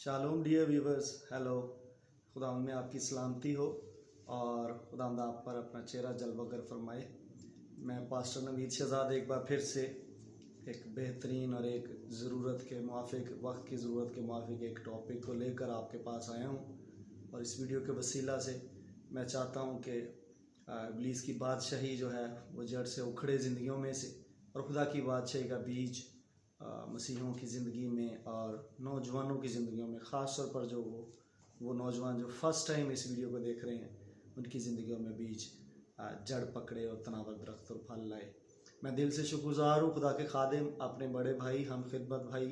Shalom dear viewers, hello. खुदावंद में आपकी सलामती हो और खुदावंद आप पर अपना चेहरा जलवागर फरमाए। मैं पास्टर नवीद शहजाद एक बार फिर से एक बेहतरीन और एक ज़रूरत के मुआफिक वक्त की ज़रूरत के मुआफिक एक टॉपिक को लेकर आपके पास आया हूँ। और इस वीडियो के वसीला से मैं चाहता हूँ कि इब्लीस की बादशाही जो है वो जड़ से उखड़े ज़िंदगियों में से, और खुदा की बादशाही का बीज मसीहों की ज़िंदगी में और नौजवानों की ज़िंदगियों में, ख़ास तौर पर जो वो नौजवान जो फ़र्स्ट टाइम इस वीडियो को देख रहे हैं, उनकी ज़िंदगियों में बीज जड़ पकड़े और तनावर दरख्त और फल लाए। मैं दिल से शुक्रगुज़ार हूँ खुदा के खादिम अपने बड़े भाई, हम खिदमत भाई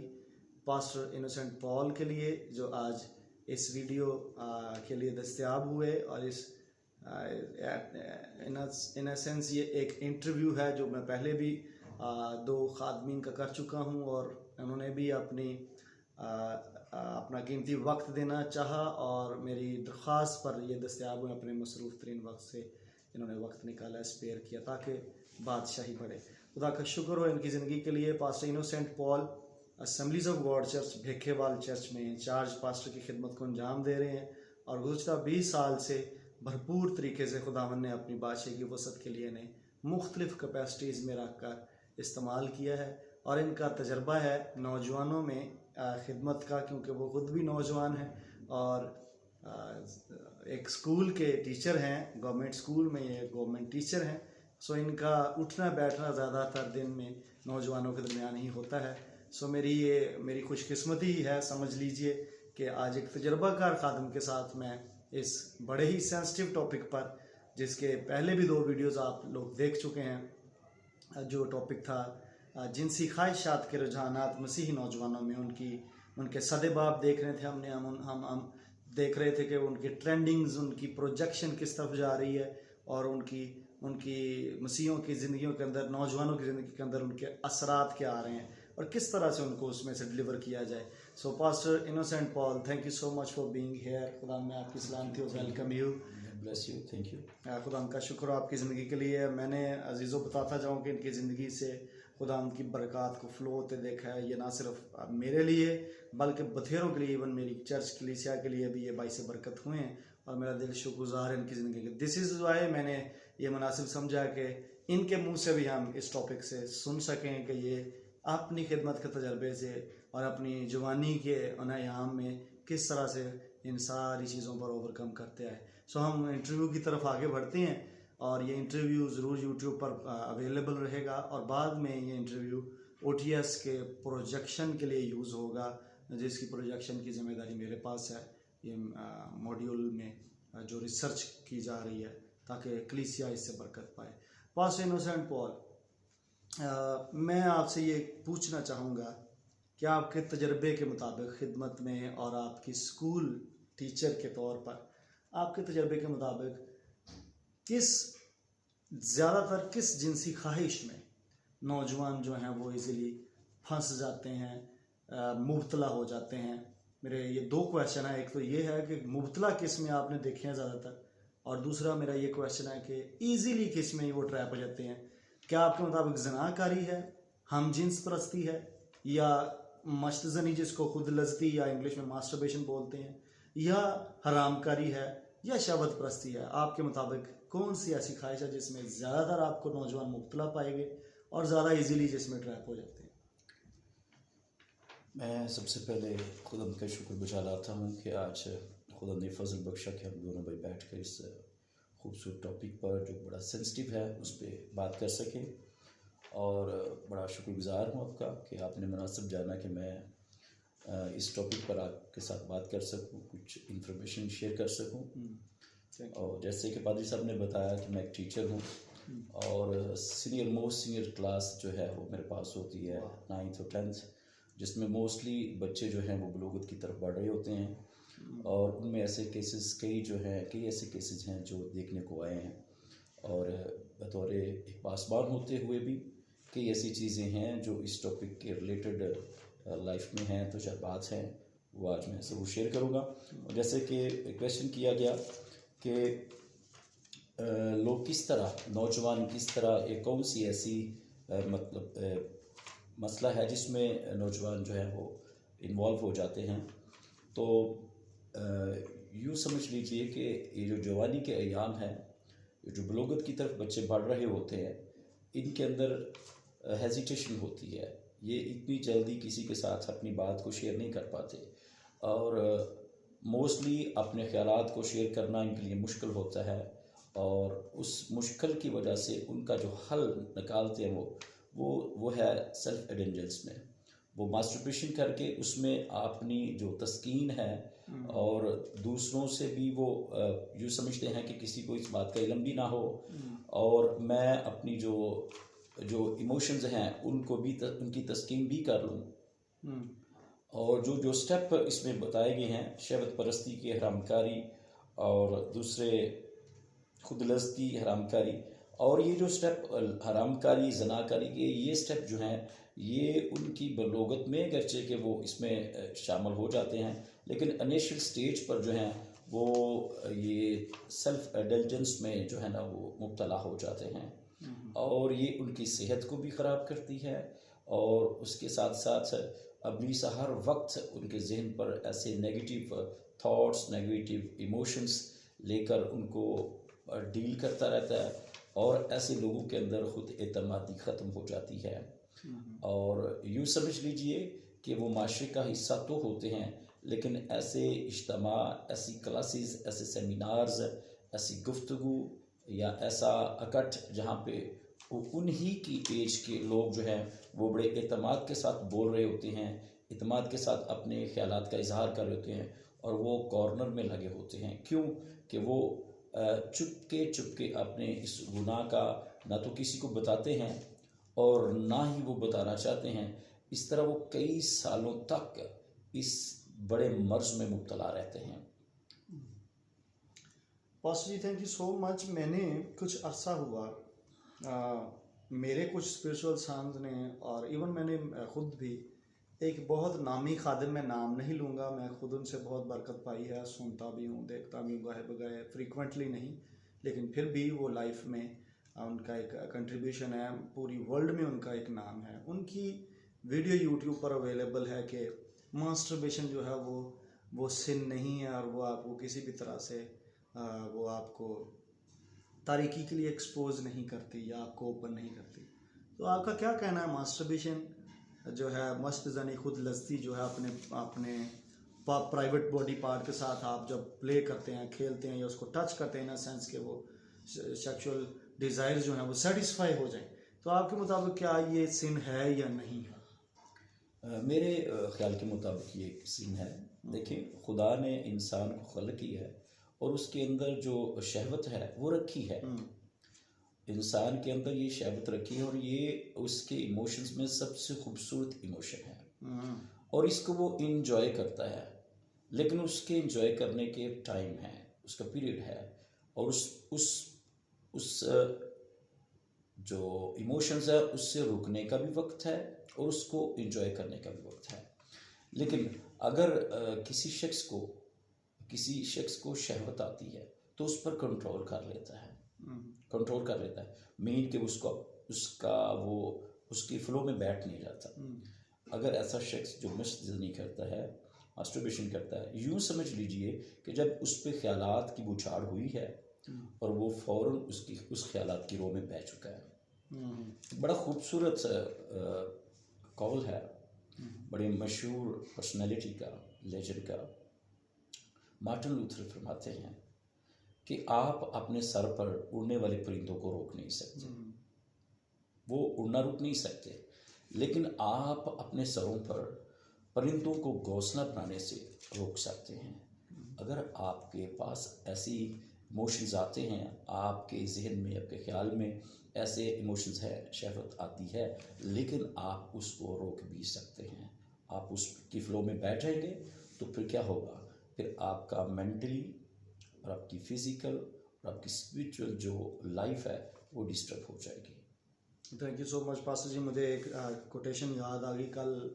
पास्टर इनोसेंट पॉल के लिए, जो आज इस वीडियो के लिए दस्तयाब हुए। और इस इन अ सेंस ये एक इंटरव्यू है जो मैं पहले भी दो खादमीन का कर चुका हूँ, और उन्होंने भी अपना कीमती वक्त देना चाहा और मेरी दरख्वास्त पर ये दस्तयाब हुए। अपने मसरूफ़ तरीन वक्त से इन्होंने वक्त निकाला, स्पेयर किया ताकि बादशाही बढ़े। खुदा का शुक्र हो इनकी ज़िंदगी के लिए। Pastor Innocent Paul Assemblies of God church Bhekhewal church में इंचार्ज पास्टर की खिदमत को अंजाम दे रहे हैं, और गुज़श्ता 20 साल से भरपूर तरीके से खुदावंद ने अपनी बादशाही की वसअत के लिए इन्हें मुख्तलिफ़ कैपेसिटीज़ में रख कर इस्तेमाल किया है। और इनका तजर्बा है नौजवानों में खिदमत का, क्योंकि वो ख़ुद भी नौजवान हैं और एक स्कूल के टीचर हैं, गवर्नमेंट स्कूल में ये गवर्नमेंट टीचर हैं। सो इनका उठना बैठना ज़्यादातर दिन में नौजवानों के दरमियान ही होता है। सो मेरी खुशकिस्मती ही है, समझ लीजिए कि आज एक तजर्बाकार खादम के साथ मैं इस बड़े ही सेंसिटिव टॉपिक पर, जिसके पहले भी 2 वीडियोज़ आप लोग देख चुके हैं, जो टॉपिक था जिनसी ख्वाहिशात के रुझानात मसीही नौजवानों में, उनके सदेबाब देख रहे थे हमने। हम देख रहे थे कि उनकी ट्रेंडिंग्स, उनकी प्रोजेक्शन किस तरफ जा रही है, और उनकी मसीहों की ज़िंदगियों के अंदर, नौजवानों की ज़िंदगी के अंदर उनके असरात क्या आ रहे हैं और किस तरह से उनको उसमें से डिलीवर किया जाए। So pastor Innocent Paul, thank you so much for being here. खुदा में आपकी सलामती हो, welcome you, bless you, thank you. खुदा का शुक्र हो आपकी ज़िंदगी के लिए। मैंने अजीज़ों बताता जाऊँ कि इनकी ज़िंदगी से खुदा की बरक़ात को फ़्लो होते देखा है। ये ना सिर्फ मेरे लिए बल्कि बथेरों के लिए, इवन मेरी चर्च कलीसिया के लिए भी ये बाइस बरकत हुए हैं, और मेरा दिल शुक्रगुज़ार है इनकी ज़िंदगी के। दिस इज़ वाई मैंने ये मुनासिब समझा कि इनके मुँह से भी हम इस टॉपिक से सुन सकें कि ये अपनी खिदमत के तजर्बे से और अपनी जवानी के अनायाम में किस तरह से इन सारी चीज़ों पर ओवरकम करते आए। सो हम इंटरव्यू की तरफ आगे बढ़ते हैं, और ये इंटरव्यू ज़रूर यूट्यूब पर अवेलेबल रहेगा, और बाद में ये इंटरव्यू OTS के प्रोजेक्शन के लिए यूज़ होगा, जिसकी प्रोजेक्शन की ज़िम्मेदारी मेरे पास है। ये मॉड्यूल में जो रिसर्च की जा रही है ताकि कलीसिया इससे बरकत पाए। पास्टर इनोसेंट पॉल, मैं आपसे ये पूछना चाहूँगा कि आपके तजर्बे के मुताबिक खिदमत में और आपकी स्कूल टीचर के तौर पर, आपके तजर्बे के मुताबिक ज़्यादातर किस जिनसी ख्वाहिश में नौजवान जो हैं वो इजीली फंस जाते हैं, मुब्तला हो जाते हैं? मेरे ये 2 क्वेश्चन है। एक तो ये है कि मुब्तला किस में आपने देखे हैं ज़्यादातर, और दूसरा मेरा ये क्वेश्चन है कि ईज़िली किस में वो ट्रैप हो जाते हैं? क्या आपके मुताबिक ज़नाकारी है, हम जिन्स परस्ती है, या मश्तज़नी जिसको खुद लज़्ज़ती या इंग्लिश में मास्टरबेशन बोलते हैं, या हरामकारी है, या शहवत परस्ती है? आपके मुताबिक कौन सी ऐसी ख्वाहिश है जिसमें ज़्यादातर आपको नौजवान मुब्तला पाएंगे और ज़्यादा इजीली जिसमें ट्रैप हो जाते हैं? मैं सबसे पहले खुदा का शुक्रगुजार आता हूँ कि आज खुदा ने फजल बख्शा कि हम दोनों भाई बैठ कर इस खूबसूरत टॉपिक पर, जो बड़ा सेंसिटिव है, उस पर बात कर सकें। और बड़ा शुक्रगुजार हूँ आपका कि आपने मुनासिब जाना कि मैं इस टॉपिक पर आपके साथ बात कर सकूँ, कुछ इंफॉर्मेशन शेयर कर सकूँ। और जैसे कि पादरी साहब ने बताया कि मैं एक टीचर हूँ, और मोस्ट सीनियर क्लास जो है वो मेरे पास होती है 9th और 10th, जिसमें मोस्टली बच्चे जो हैं वो बलूगत की तरफ बढ़ रहे होते हैं, और उनमें ऐसे केसेस कई ऐसे केसेस हैं जो देखने को आए हैं। और बतौर एक पासबान होते हुए भी कई ऐसी चीज़ें हैं जो इस टॉपिक के रिलेटेड लाइफ में हैं, तो चार बात हैं वो आज मैं ज़रूर शेयर करूँगा। और जैसे कि क्वेश्चन किया गया कि लोग किस तरह, नौजवान किस तरह, एक कौन सी ऐसी मसला है जिसमें नौजवान जो है वो इन्वॉल्व हो जाते हैं। तो यूँ समझ लीजिए कि ये जो जवानी के अयाम हैं, जो बलोगत की तरफ बच्चे बढ़ रहे होते हैं, इनके अंदर हेजिटेशन होती है। ये इतनी जल्दी किसी के साथ अपनी बात को शेयर नहीं कर पाते और मोस्टली अपने ख्यालात को शेयर करना इनके लिए मुश्किल होता है और उस मुश्किल की वजह से उनका जो हल निकालते हैं वो है सेल्फ इंडल्जेंस में। वो मास्टरबेशन करके उसमें अपनी जो तस्कीन है और दूसरों से भी वो यूँ समझते हैं कि किसी को इस बात का इल्म भी ना हो और मैं अपनी जो इमोशंस हैं उनको भी उनकी तस्कीन भी कर लूँ। और जो स्टेप इसमें बताए गए हैं, शहवत परस्ती की हरामकारी और दूसरे खुदलस्ती हरामकारी, और ये जो स्टेप हरामकारी जनाकारी के ये स्टेप जो हैं ये उनकी बलोगत में अगरचे कि वो इसमें शामिल हो जाते हैं, लेकिन इनिशियल स्टेज पर जो हैं वो ये सेल्फ इंडल्जेंस में जो है ना वो मुब्तला हो जाते हैं और ये उनकी सेहत को भी ख़राब करती है और उसके साथ साथ अब्लीस हर वक्त उनके जहन पर ऐसे नेगेटिव थॉट्स, नेगेटिव इमोशंस लेकर उनको डील करता रहता है और ऐसे लोगों के अंदर ख़ुद एतमादी ख़त्म हो जाती है। और यूँ समझ लीजिए कि वो माशरे का हिस्सा तो होते हैं, लेकिन ऐसे इज्तिमा, ऐसी क्लासेस, ऐसे सेमिनार्स, ऐसी गुफ्तगू या ऐसा इकट्ठ जहाँ पे उन्हीं की एज के लोग जो हैं वो बड़े एतमाद के साथ बोल रहे होते हैं, एतमाद के साथ अपने ख्यालात का इजहार कर रहे होते हैं और वो कॉर्नर में लगे होते हैं। क्यों कि वो चुपके अपने इस गुनाह का ना तो किसी को बताते हैं और ना ही वो बताना चाहते हैं। इस तरह वो कई सालों तक इस बड़े मर्ज में मुब्तला रहते हैं। Pastor ji, thank you so much. मैंने कुछ अरसा हुआ मेरे कुछ स्पिरिचुअल सन्स ने और इवन मैंने ख़ुद भी एक बहुत नामी खादिम, मैं नाम नहीं लूँगा, मैं ख़ुद उनसे बहुत बरकत पाई है, सुनता भी हूँ, देखता भी हूँ, गाहे बगाए फ्रीक्वेंटली नहीं, लेकिन फिर भी वो लाइफ में उनका एक कंट्रीब्यूशन है, पूरी वर्ल्ड में उनका एक नाम है। उनकी वीडियो यूट्यूब पर अवेलेबल है कि मास्टरबेशन जो है वो सिन नहीं है और वो आपको किसी भी तरह से वो आपको तारीकी के लिए एक्सपोज नहीं करती या आपको ओपन नहीं करती। तो आपका क्या कहना है, मास्टरबेशन जो है, मस्त जानी खुद लस्ती जो है अपने प्राइवेट बॉडी पार्ट के साथ आप जब प्ले करते हैं, खेलते हैं या उसको टच करते हैं, इन सेंस के वो सेक्सुअल डिज़ायर जो है वो सेटिस्फाई हो जाए, तो आपके मुताबिक क्या ये सिन है या नहीं है? मेरे ख्याल के मुताबिक ये सिन है। देखिए, खुदा ने इंसान को खल्क किया है और उसके अंदर जो शहवत है वो रखी है। इंसान के अंदर ये शहवत रखी है और ये उसके इमोशंस में सबसे खूबसूरत इमोशन है और इसको वो इंजॉय करता है, लेकिन उसके इंजॉय करने के टाइम है, उसका पीरियड है और उस जो इमोशंस है उससे रुकने का भी वक्त है और उसको इंजॉय करने का भी वक्त है। लेकिन अगर किसी शख्स को शहवत आती है तो उस पर कंट्रोल कर लेता है, मीन कि उसकी फ्लो में बैठ नहीं जाता। अगर ऐसा शख्स जो मस्जिद नहीं करता है, मास्टरबेशन करता है, यूँ समझ लीजिए कि जब उस पर ख्यालात की बुछाड़ हुई है और वो फ़ौरन उस ख्यालात की रो में बह चुका है। बड़ा खूबसूरत कॉल है बड़े मशहूर पर्सनैलिटी का, लेजेंड का, मार्टिन लूथर फरमाते हैं कि आप अपने सर पर उड़ने वाले परिंदों को रोक नहीं सकते, वो उड़ना रुक नहीं सकते, लेकिन आप अपने सरों पर परिंदों को घोंसला बनाने से रोक सकते हैं। अगर आपके पास ऐसी इमोशंस आते हैं, आपके जहन में, आपके ख्याल में ऐसे इमोशंस है, शहवत आती है, लेकिन आप उसको रोक भी सकते हैं। आप उसकी फ्लो में बैठेंगे तो फिर क्या होगा, फिर आपका मेंटली और आपकी फिज़िकल और आपकी स्पिरिचुअल जो लाइफ है वो डिस्टर्ब हो जाएगी। Thank you so much pastor ji. मुझे एक कोटेशन याद आ गई। कल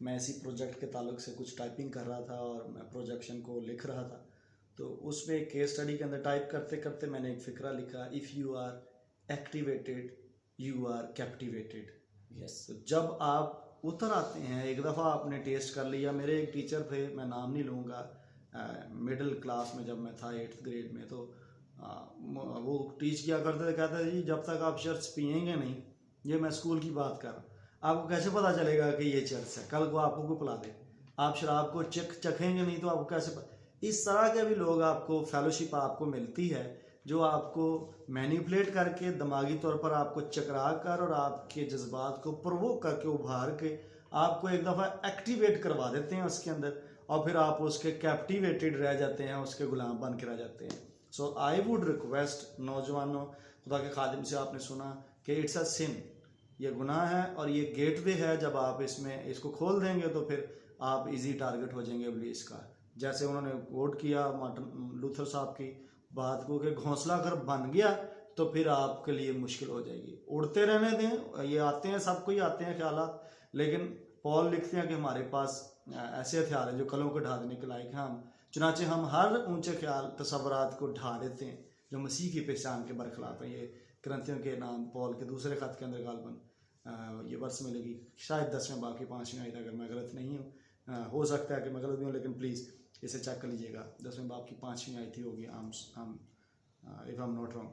मैं इसी प्रोजेक्ट के ताल्लुक से कुछ टाइपिंग कर रहा था और मैं प्रोजेक्शन को लिख रहा था, तो उसमें एक केस स्टडी के अंदर टाइप करते करते मैंने एक फ़िक्रा लिखा, if you are activated you are captivated. Yes. तो जब आप उतर आते हैं। एक दफ़ा आपने टेस्ट कर लिया। मेरे एक टीचर थे, मैं नाम नहीं लूँगा, मिडिल क्लास में जब मैं था 8th ग्रेड में, तो वो टीच किया करते थे, कहते थे जी जब तक आप चर्च पिएंगे नहीं, ये मैं स्कूल की बात कर रहा हूँ, आपको कैसे पता चलेगा कि ये चर्च है? कल को आपको कोई पिला दे, आप शराब को चखेंगे नहीं तो आपको कैसे इस तरह के भी लोग आपको फेलोशिप आपको मिलती है जो आपको मैनिपुलेट करके दिमागी तौर पर आपको चकरा कर और आपके जज्बात को प्रोवोक करके उभार के आपको एक दफ़ा एक्टिवेट करवा देते हैं उसके अंदर, और फिर आप उसके कैप्टिवेटेड रह जाते हैं, उसके गुलाम बन के रह जाते हैं। सो आई वुड रिक्वेस्ट नौजवानों, खुदा के खादिम से आपने सुना कि इट्स अ सिन, ये गुनाह है और ये गेटवे है। जब आप इसको खोल देंगे तो फिर आप इजी टारगेट हो जाएंगे इब्लीस का। जैसे उन्होंने कोट किया मार्टिन लूथर साहब की बात को कि घोंसला अगर बन गया तो फिर आपके लिए मुश्किल हो जाएगी। उड़ते रहने दें, ये आते हैं, सबको ही आते हैं ख्यालात, लेकिन पॉल लिखते हैं कि हमारे पास ऐसे हथियार हैं जो कलों को ढा देने के लायक हैं। चुनाचे हम हर ऊंचे ख्याल तसव्वुरात को ढा देते हैं जो मसीह की पहचान के बरखिलाफ है। ये करंथियों के नाम पॉल के दूसरे खत के अंदर गालबन ये वर्ष मिलेगी, शायद 10वें बाब की 5वीं आयत, अगर मैं गलत नहीं हूँ, हो सकता है कि मैं गलत भी हूँ, लेकिन प्लीज़ इसे चेक कर लीजिएगा। 10वें बाब की 5वीं आयत ही होगी, if I am not wrong.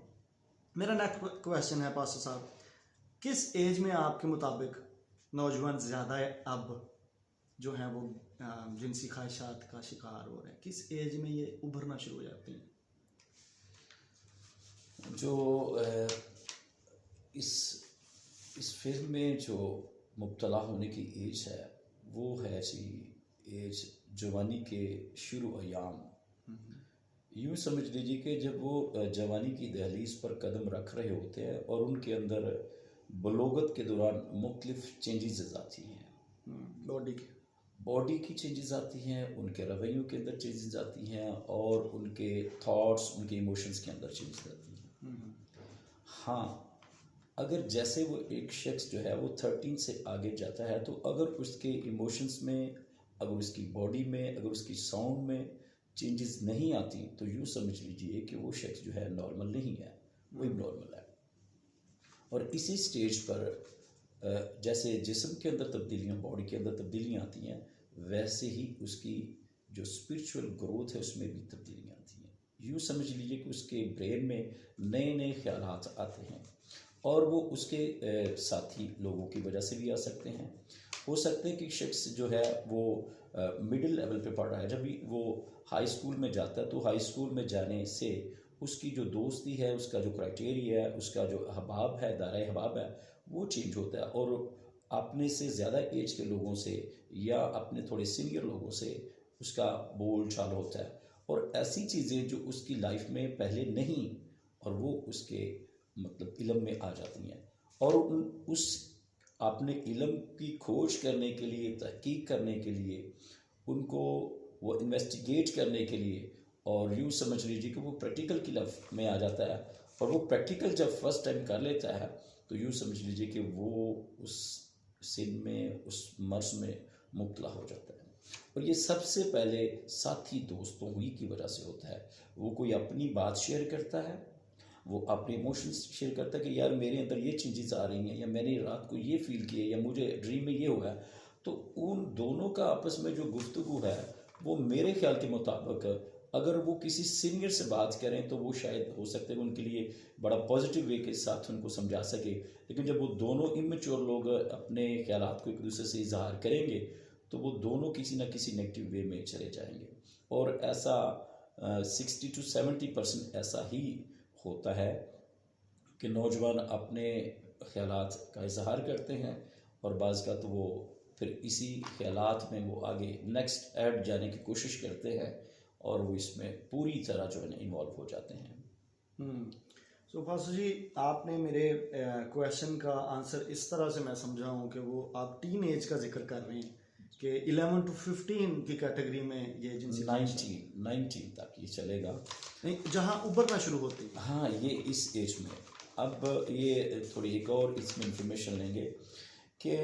मेरा नेक्स्ट क्वेश्चन है पास्टर साहब, किस एज में आपके मुताबिक नौजवान ज़्यादा अब जो हैं वो जिनसी ख्वाहिशात का शिकार हो रहे हैं? किस एज में ये उभरना शुरू हो जाते हैं? जो इस फिल्म में जो मुब्तला होने की एज है वो है जी एज जवानी के शुरू अयाम। यूँ समझ लीजिए कि जब वो जवानी की दहलीज पर कदम रख रहे होते हैं और उनके अंदर बलोगत के दौरान मुख्तलिफ चेंजेस आती हैं, बॉडी की चेंजेस आती हैं, उनके रवैयों के अंदर चेंजेस आती हैं और उनके थॉट्स, उनके इमोशंस के अंदर चेंजेस आती हैं। हाँ, अगर जैसे वो एक शख्स जो है वो 13 से आगे जाता है तो अगर उसके इमोशंस में, अगर उसकी बॉडी में, अगर उसकी साउंड में चेंजेस नहीं आती तो यूँ समझ लीजिए कि वो शख्स जो है नॉर्मल नहीं है, वो इबनॉर्मल है। और इसी स्टेज पर जैसे जिस्म के अंदर तब्दीलियाँ, बॉडी के अंदर तब्दीलियाँ आती हैं, वैसे ही उसकी जो स्पिरिचुअल ग्रोथ है उसमें भी तब्दीलियाँ आती हैं। यूँ समझ लीजिए कि उसके ब्रेन में नए नए ख्यालात आते हैं और वो उसके साथी लोगों की वजह से भी आ सकते हैं। हो सकता है कि शख्स जो है वो मिडिल लेवल पे पढ़ रहा है, जब भी वो हाई स्कूल में जाता है तो हाई स्कूल में जाने से उसकी जो दोस्ती है, उसका जो क्राइटेरिया है, उसका जो अहबाब है, दायरा अहबाब है, वो चेंज होता है और अपने से ज़्यादा एज के लोगों से या अपने थोड़े सीनियर लोगों से उसका बोल चाल होता है और ऐसी चीज़ें जो उसकी लाइफ में पहले नहीं और वो उसके मतलब इल्म में आ जाती हैं और उस अपने इल्म की खोज करने के लिए, तहकीक करने के लिए, उनको वो इन्वेस्टिगेट करने के लिए, और यूँ समझ लीजिए कि वो प्रैक्टिकल की लाइफ में आ जाता है और वो प्रैक्टिकल जब फर्स्ट टाइम कर लेता है तो यूँ समझ लीजिए कि वो उस सिन में, उस मर्ज में मुब्तला हो जाता है। और ये सबसे पहले साथी दोस्तों ही की वजह से होता है। वो कोई अपनी बात शेयर करता है, वो अपने इमोशंस शेयर करता है कि यार मेरे अंदर ये चीज़ें आ रही हैं या मैंने रात को ये फील किया या मुझे ड्रीम में ये हुआ है। तो उन दोनों का आपस में जो गुफ्तगू है वो मेरे ख्याल के मुताबिक अगर वो किसी सीनियर से बात करें तो वो शायद हो सकता है उनके लिए बड़ा पॉजिटिव वे के साथ उनको समझा सके, लेकिन जब वो दोनों इमेच्योर लोग अपने ख्यालात को एक दूसरे से इजहार करेंगे तो वो दोनों किसी न किसी नेगेटिव वे में चले जाएंगे। और ऐसा 60 to 70% ऐसा ही होता है कि नौजवान अपने ख्यालात का इजहार करते हैं और बाज़ का तो वो फिर इसी ख्यालात में वो आगे नेक्स्ट ऐड जाने की कोशिश करते हैं और वो इसमें पूरी तरह जो है ना इन्वॉल्व हो जाते हैं। सो फासू जी, आपने मेरे क्वेश्चन का आंसर इस तरह से मैं समझा हूँ कि वो आप टीन एज का जिक्र कर रहे हैं कि 11 to 15 की कैटेगरी में ये जिनसी 19 तक ये चलेगा, नहीं जहाँ उभरना शुरू होती है। हाँ, ये इस एज में। अब ये थोड़ी एक और इसमें इंफॉर्मेशन लेंगे कि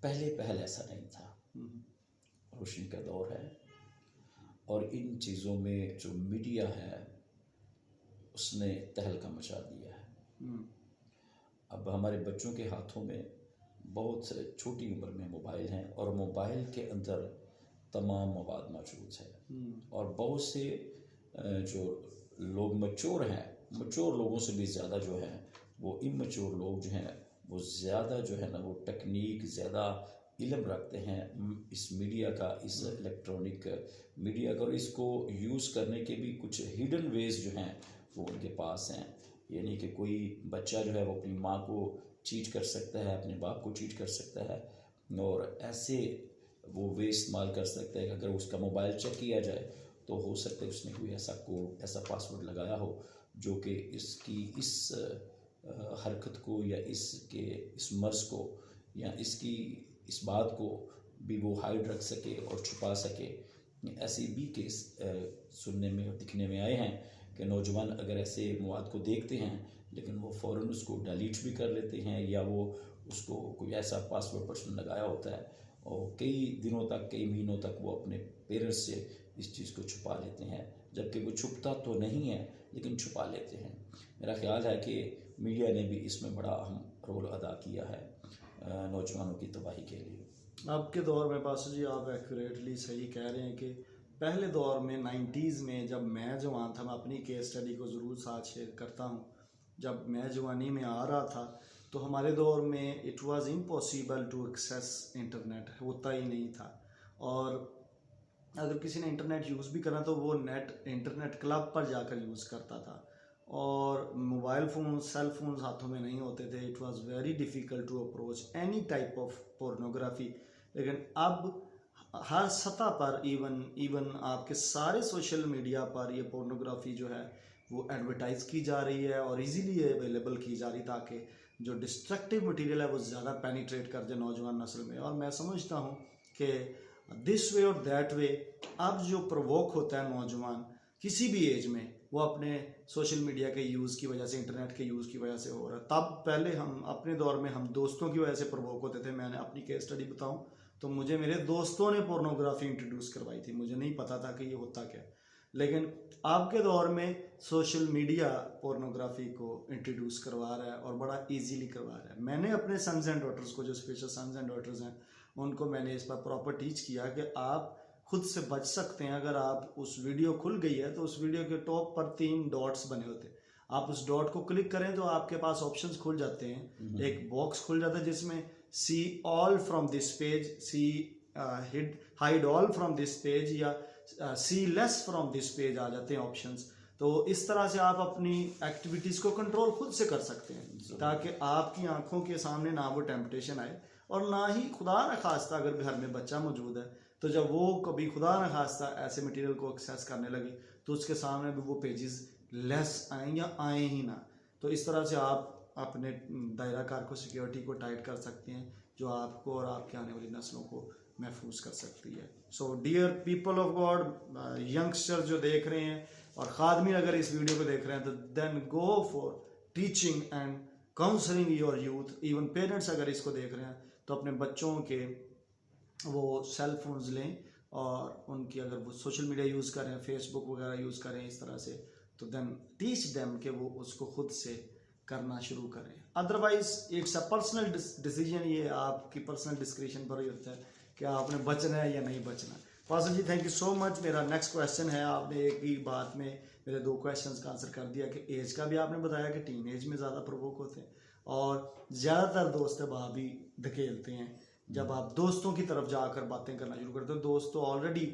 पहले ऐसा नहीं था, रोशनी का दौर है और इन चीज़ों में जो मीडिया है उसने तहलका मचा दिया है। अब हमारे बच्चों के हाथों में बहुत छोटी उम्र में मोबाइल हैं और मोबाइल के अंदर तमाम मवाद मौजूद है। और बहुत से जो लोग मच्योर हैं, मच्योर लोगों से भी ज़्यादा जो है वो इमच्योर लोग जो हैं वो ज़्यादा जो है ना वो टेक्निक ज़्यादा इल्म रखते हैं इस मीडिया का, इस इलेक्ट्रॉनिक मीडिया का, और इसको यूज़ करने के भी कुछ हिडन वेज जो हैं वो उनके पास हैं। यानी कि कोई बच्चा जो है वो अपनी माँ को चीट कर सकता है, अपने बाप को चीट कर सकता है, और ऐसे वो वे इस्तेमाल कर सकता है कि अगर उसका मोबाइल चेक किया जाए तो हो सकता है उसने कोई ऐसा कोड, ऐसा पासवर्ड लगाया हो जो कि इसकी इस हरकत को या इसके इस मर्ज को या इसकी इस बात को भी वो हाइड रख सके और छुपा सके। ऐसे भी केस सुनने में और दिखने में आए हैं कि नौजवान अगर ऐसे मवाद को देखते हैं लेकिन वो फ़ौरन उसको डिलीट भी कर लेते हैं, या वो उसको कोई ऐसा पासवर्ड पर्सन लगाया होता है और कई दिनों तक, कई महीनों तक वो अपने पेरेंट्स से इस चीज़ को छुपा लेते हैं, जबकि वो छुपता तो नहीं है लेकिन छुपा लेते हैं। मेरा ख्याल है कि मीडिया ने भी इसमें बड़ा अहम रोल अदा किया है नौजवानों की तबाही के लिए। अब के दौर में पासू जी आप एक्यूरेटली सही कह रहे हैं कि पहले दौर में 90s में जब मैं जवान था, मैं अपनी केस स्टडी को ज़रूर साथ शेयर करता हूँ। जब मैं जवानी में आ रहा था तो हमारे दौर में it was impossible to access internet, होता ही नहीं था। और अगर किसी ने इंटरनेट यूज़ भी करना तो वो इंटरनेट क्लब पर जाकर यूज़ करता था, और मोबाइल फ़ोन, सेल फोन्स हाथों में नहीं होते थे। It was very difficult to approach any type of pornography. लेकिन अब हर सतह पर, इवन आपके सारे सोशल मीडिया पर ये पोर्नोग्राफी जो है वो एडवर्टाइज़ की जा रही है और इजीली अवेलेबल की जा रही, ताकि जो डिस्ट्रक्टिव मटेरियल है वो ज़्यादा पेनिट्रेट कर जाए नौजवान नस्ल में। और मैं समझता हूँ कि दिस वे और दैट वे अब जो प्रवोक होता है नौजवान किसी भी एज में, वो अपने सोशल मीडिया के यूज़ की वजह से, इंटरनेट के यूज़ की वजह से हो रहा है। तब पहले हम अपने दौर में हम दोस्तों की वजह से प्रवोक होते थे। मैंने अपनी केस स्टडी बताऊं तो मुझे मेरे दोस्तों ने पोर्नोग्राफी इंट्रोड्यूस करवाई थी, मुझे नहीं पता था कि ये होता क्या। लेकिन अब के दौर में सोशल मीडिया पोर्नोग्राफी को इंट्रोड्यूस करवा रहा है और बड़ा इजीली करवा रहा है। मैंने अपने सन्स एंड डॉटर्स को, जो स्पेशल सन्स एंड डॉटर्स हैं, उनको मैंने इस पर प्रॉपर टीच किया कि आप खुद से बच सकते हैं। अगर आप उस वीडियो खुल गई है तो उस वीडियो के टॉप पर 3 डॉट्स बने होते हैं, आप उस डॉट को क्लिक करें तो आपके पास ऑप्शंस खुल जाते हैं। एक बॉक्स खुल जाता है जिसमें see all from this page, see hide all from this page, या see less from this page आ जाते हैं ऑप्शंस। तो इस तरह से आप अपनी एक्टिविटीज़ को कंट्रोल खुद से कर सकते हैं, ताकि आपकी आंखों के सामने ना वो टेम्पटेशन आए, और ना ही खुदा न खास्ता अगर घर में बच्चा मौजूद है तो जब वो कभी खुदा न खास्ता ऐसे मटेरियल को एक्सेस करने लगे तो उसके सामने भी वो पेजेस लेस आए या आए ही ना। तो इस तरह से आप अपने दायरा कार को, सिक्योरिटी को टाइट कर सकते हैं, जो आपको और आपके आने वाली नस्लों को महफूज कर सकती है। So dear people of God, youngster जो देख रहे हैं और खादमीन अगर इस वीडियो को देख रहे हैं, तो then go for teaching and counselling your youth. Even parents अगर इसको देख रहे हैं तो अपने बच्चों के वो सेल फोन्स लें, और उनकी अगर वो सोशल मीडिया यूज़ करें, फेसबुक वगैरह यूज़ करें इस तरह से, तो देन टीच देम कि वो उसको खुद से करना शुरू करें। Otherwise it's a personal decision, ये आपकी पर्सनल डिस्क्रिप्शन पर ही होता है कि आपने बचना है या नहीं बचना। Pastor ji thank you so much. मेरा नेक्स्ट क्वेश्चन है, आपने एक ही बात में मेरे 2 क्वेश्चंस का आंसर कर दिया कि एज का भी आपने बताया कि टीन एज में ज़्यादा प्रवोक होते हैं, और ज़्यादातर दोस्त अब भी धकेलते हैं। जब आप दोस्तों की तरफ जाकर बातें करना शुरू करते हो, दोस्त तो ऑलरेडी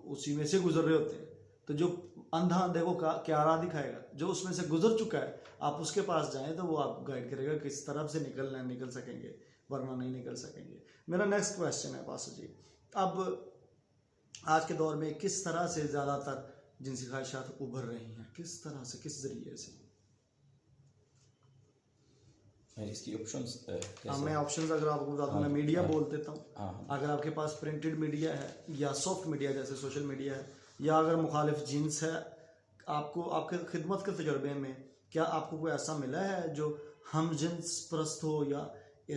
उसी में से गुजर रहे होते हैं, तो जो अंधा अंधे को क्या राह दिखाएगा, जो उसमें से गुजर चुका है, आप उसके पास जाएं तो वो आप गाइड करेगा किस तरफ से निकल सकेंगे, वरना नहीं निकल सकेंगे। मेरा नेक्स्ट क्वेश्चन है पासर जी, अब आज के दौर में किस तरह से ज़्यादातर जिनसी ख्वाहिशात उभर रही हैं, किस तरह से, किस जरिए से? इसकी ऑप्शंस मैं ऑप्शंस अगर आपको बता दूं, मैं मीडिया बोल देता हूँ। अगर आपके पास प्रिंटेड मीडिया है या सॉफ्ट मीडिया जैसे सोशल मीडिया है, या अगर मुखालिफ जिन्स है, आपको आपके खिदमत के तजुर्बे में क्या आपको कोई ऐसा मिला है जो हम जिन्स परस्त हो या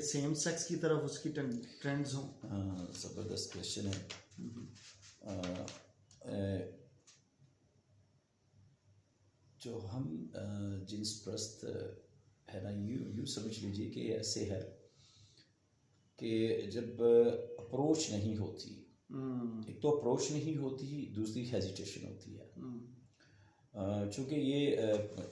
सेम सेक्स की तरफ उसकी ट्रेंड्स हों? ज़बरदस्त क्वेश्चन है। जो हम जिन्स परस्त है ना, यूँ समझ लीजिए कि ऐसे है कि जब अप्रोच नहीं होती, एक तो अप्रोच नहीं होती, दूसरी हेजिटेशन होती है। चूँकि ये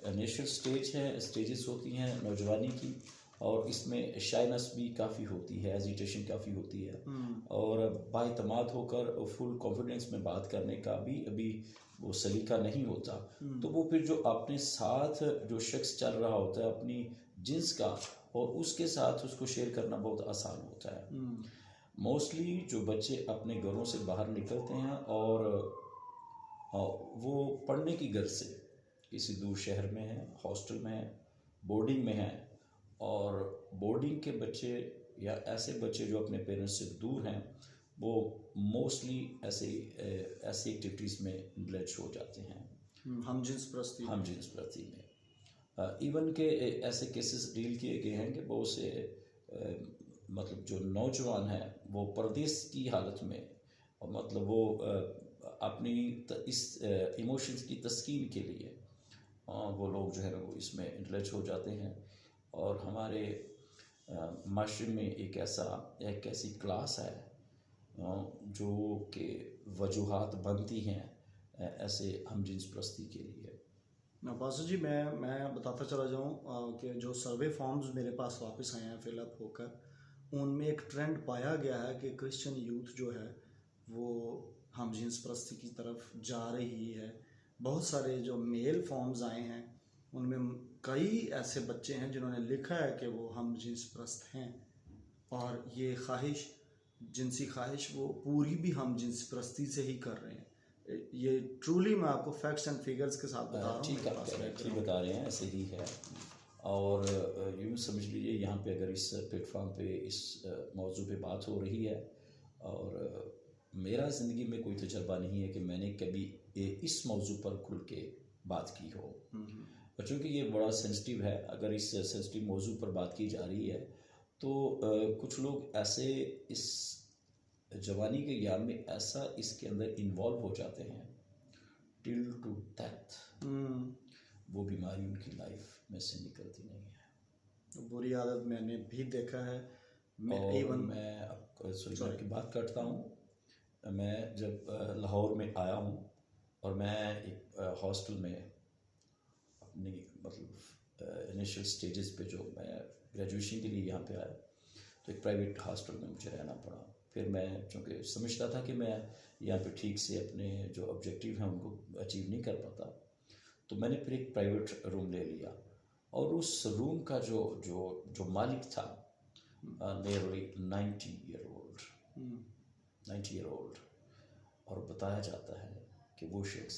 इनिशियल स्टेज है, स्टेजेस होती हैं नौजवानी की, और इसमें शाइनेस भी काफ़ी होती है, हेजिटेशन काफ़ी होती है, और बाएतमाद होकर फुल कॉन्फिडेंस में बात करने का भी अभी वो सलीका नहीं होता। तो वो फिर जो अपने साथ जो शख्स चल रहा होता है अपनी जिन्स का, और उसके साथ उसको शेयर करना बहुत आसान होता है। मोस्टली जो बच्चे अपने घरों से बाहर निकलते हैं और वो पढ़ने की गर्ज से किसी दूर शहर में है, हॉस्टल में है, बोर्डिंग में है, और बोर्डिंग के बच्चे या ऐसे बच्चे जो अपने पेरेंट्स से दूर हैं, वो मोस्टली ऐसे एक्टिविटीज़ में इंगेज हो जाते हैं, हम जिन्स प्रस्ती में। इवन के ऐसे केसेस डील किए गए हैं कि बहुत से मतलब जो नौजवान हैं वो परदेश की हालत में, और मतलब वो अपनी इस इमोशंस की तस्कीन के लिए वो लोग जो है वो इसमें इंटरेस्ट हो जाते हैं। और हमारे माशरे में एक ऐसी क्लास है जो कि वजूहात बनती हैं ऐसे हम जिन्स प्रस्ती के लिए। बासु जी, मैं बताता चला जाऊँ कि जो सर्वे फॉर्म्स मेरे पास वापस आए हैं फिलअप होकर, उनमें एक ट्रेंड पाया गया है कि क्रिश्चियन यूथ जो है वो हम जिन्स प्रस्ती की तरफ जा रही है। बहुत सारे जो मेल फॉर्म्स आए हैं उनमें कई ऐसे बच्चे हैं जिन्होंने लिखा है कि वो हम जिन्स प्रस्त हैं, और ये ख्वाहिश, जिनसी ख्वाहिश वो पूरी भी हम जिन्स प्रस्ती से ही कर रहे हैं। ये ट्रूली मैं आपको फैक्ट्स एंड फिगर्स के साथ बता रहा हूँ। ठीक बता रहे हैं, ऐसे ही है। और यूँ समझ लीजिए यहाँ पे अगर इस प्लेटफॉर्म पे इस मौजू पे बात हो रही है, और मेरा ज़िंदगी में कोई तजर्बा नहीं है कि मैंने कभी इस मौजू पर खुल के बात की हो, और चूँकि ये बड़ा सेंसिटिव है, अगर इस सेंसिटिव मौजू पर बात की जा रही है तो कुछ लोग ऐसे इस जवानी के याम में ऐसा इसके अंदर इन्वॉल्व हो जाते हैं टिल टू डेथ, वो बीमारी उनकी लाइफ में से निकलती नहीं है। बुरी आदत मैंने भी देखा है। मैं आपको की बात करता हूँ। मैं जब लाहौर में आया हूँ, और मैं एक हॉस्टल में अपनी मतलब इनिशियल स्टेजेस पे, जो मैं ग्रेजुएशन के लिए यहाँ पे आया, तो एक प्राइवेट हॉस्टल में मुझे रहना पड़ा। फिर मैं चूँकि समझता था कि मैं यहाँ पे ठीक से अपने जो ऑब्जेक्टिव हैं उनको अचीव नहीं कर पाता, तो मैंने फिर एक प्राइवेट रूम ले लिया, और उस रूम का जो मालिक था, नियरली 90 ईयर ओल्ड, और बताया जाता है कि वो शख्स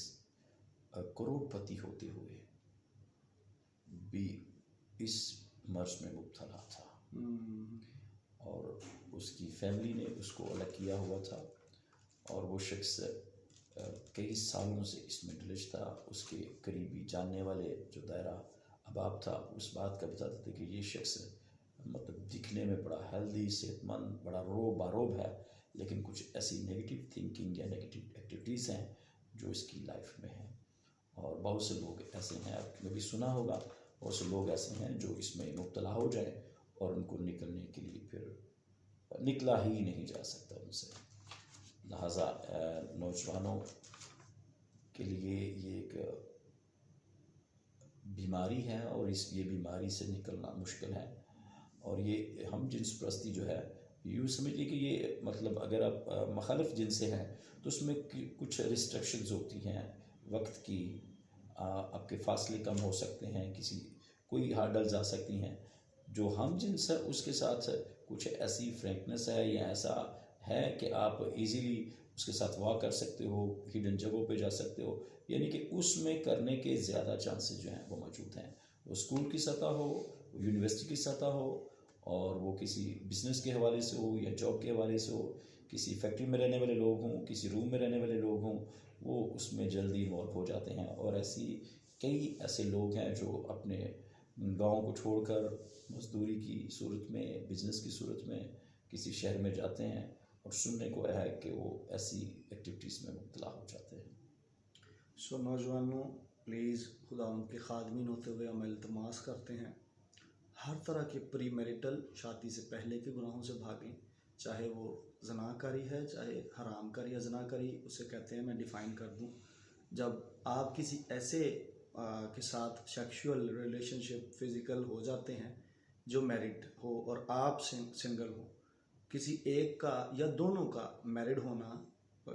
करोड़पति होते हुए भी इस मर्ज में मुब्तला था, और उसकी फैमिली ने उसको अलग किया हुआ था, और वो शख्स कई सालों से इसमें डिलिज था। उसके करीबी जानने वाले जो दायरा अहबाब था उस बात का बताते थे कि ये शख्स मतलब दिखने में बड़ा हेल्दी, सेहतमंद, बड़ा बारोब है, लेकिन कुछ ऐसी नेगेटिव थिंकिंग या नेगेटिव एक्टिविटीज़ हैं जो इसकी लाइफ में हैं। और बहुत से लोग ऐसे हैं, आपने भी सुना होगा, बहुत से लोग ऐसे हैं जो इसमें मुब्तला हो जाए और उनको निकलने के लिए फिर निकला ही नहीं जा सकता उनसे। लिहाजा नौजवानों के लिए ये एक बीमारी है, और ये बीमारी से निकलना मुश्किल है। और ये हम जिन्स प्रस्ती जो है, यूँ समझिए कि ये मतलब अगर आप मुखालिफ जिन्स से हैं तो उसमें कुछ रिस्ट्रिक्शंस होती हैं वक्त की, आपके फासले कम हो सकते हैं, कोई हार्डल्स आ सकती हैं। जो हम जिन्स है उसके साथ कुछ ऐसी फ्रैंकनेस है या ऐसा है कि आप इजीली उसके साथ वॉक कर सकते हो, हिडन जगहों पे जा सकते हो, यानी कि उसमें करने के ज़्यादा चांसेस जो हैं वो मौजूद हैं। वो स्कूल की सतह हो, यूनिवर्सिटी की सतह हो, और वो किसी बिज़नेस के हवाले से हो या जॉब के हवाले से हो, किसी फैक्ट्री में रहने वाले लोग हों, किसी रूम में रहने वाले लोग हों, वो उसमें जल्दी इन्वॉल्व हो जाते हैं। और कई ऐसे लोग हैं जो अपने गांव को छोड़कर मजदूरी की सूरत में, बिज़नेस की सूरत में किसी शहर में जाते हैं, और सुनने को है कि वो ऐसी एक्टिविटीज़ में मुब्तला हो जाते हैं। नौजवानों, प्लीज़ खुदा उनके खादमीन होते हुए हम इल्तमास करते हैं, हर तरह के प्री मैरिटल शादी से पहले के गुनाहों से भागें, चाहे वो जनाकारी है, चाहे हरामकारी या जनाकारी उसे कहते हैं। मैं डिफ़ाइन कर दूं, जब आप किसी ऐसे के साथ सेक्सुअल रिलेशनशिप फिज़िकल हो जाते हैं जो मैरिड हो और आप सिंगल हो, किसी एक का या दोनों का मैरिड होना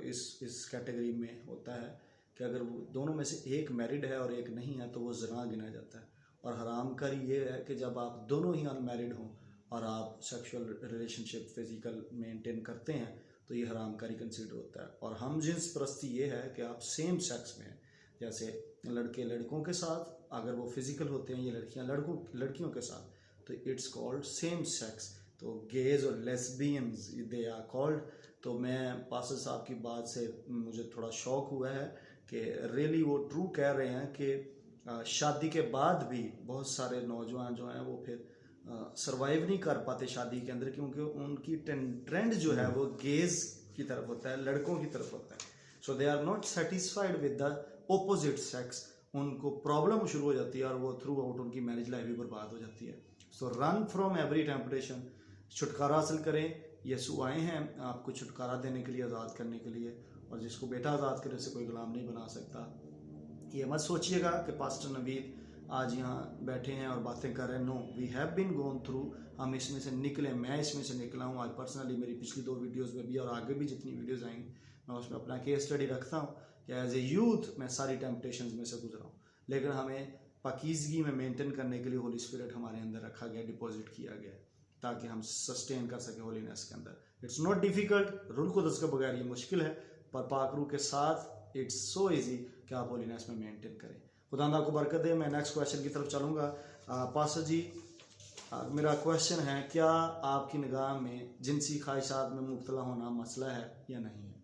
इस कैटेगरी में होता है कि अगर वो दोनों में से एक मैरिड है और एक नहीं है तो वो ज़ना गिना जाता है। और हरामकारी ये है कि जब आप दोनों ही अनमैरिड हों और आप सेक्सुअल रिलेशनशिप फिज़िकल मेंटेन करते हैं तो ये हरामकारी कंसिडर होता है। और हम जिन्स परस्ती ये है कि आप सेम सेक्स में हैं, जैसे लड़के लड़कों के साथ अगर वो फिज़िकल होते हैं, ये लड़कियां लड़कियों के साथ, तो इट्स कॉल्ड सेम सेक्स। तो गेज और लेस्बियंस दे आर कॉल्ड। तो मैं पास्टर साहब की बात से मुझे थोड़ा शौक हुआ है कि रियली वो ट्रू कह रहे हैं कि शादी के बाद भी बहुत सारे नौजवान जो हैं वो फिर सरवाइव नहीं कर पाते शादी के अंदर, क्योंकि उनकी ट्रेंड जो है वो गेज की तरफ होता है, लड़कों की तरफ होता है। So they are not satisfied with the opposite sex, उनको प्रॉब्लम शुरू हो जाती है और वो थ्रू आउट उनकी मैरिज लाइफ भी बर्बाद हो जाती है। So run from every temptation, छुटकारा हासिल करें। यीशु आए हैं आपको छुटकारा देने के लिए, आज़ाद करने के लिए, और जिसको बेटा आज़ाद करे उसे कोई गुलाम नहीं बना सकता। ये मत सोचिएगा कि पास्टर नवीद आज यहाँ बैठे हैं और बातें कर रहे हैं। No, we have been gone through, हम इसमें से निकले, मैं इसमें से निकला हूँ। आज पर्सनली मेरी पिछली 2 वीडियोज़ में भी और आगे भी जितनी वीडियोज़ आएंगी मैं उसमें अपना केस स्टडी रखता हूँ कि एज ए यूथ मैं सारी टेम्पटेशंस में से गुजरा हूँ। लेकिन हमें पाकीज़गी में मेंटेन करने के लिए होली स्पिरिट हमारे अंदर रखा गया, डिपॉजिट किया गया है, ताकि हम सस्टेन कर सकें होलीनेस के अंदर। इट्स नॉट डिफ़िकल्ट, रूल को दस के बगैर ये मुश्किल है, पर पाक रूह के साथ इट्स सो ईजी कि आप होलीनेस में मेंटेन करें। खुदा को बरकत दे। मैं नेक्स्ट क्वेश्चन की तरफ चलूँगा। पास्टर जी, मेरा क्वेश्चन है, क्या आपकी निगाह में जिनसी ख्वाहिशात में मुब्तला होना मसला है या नहीं है?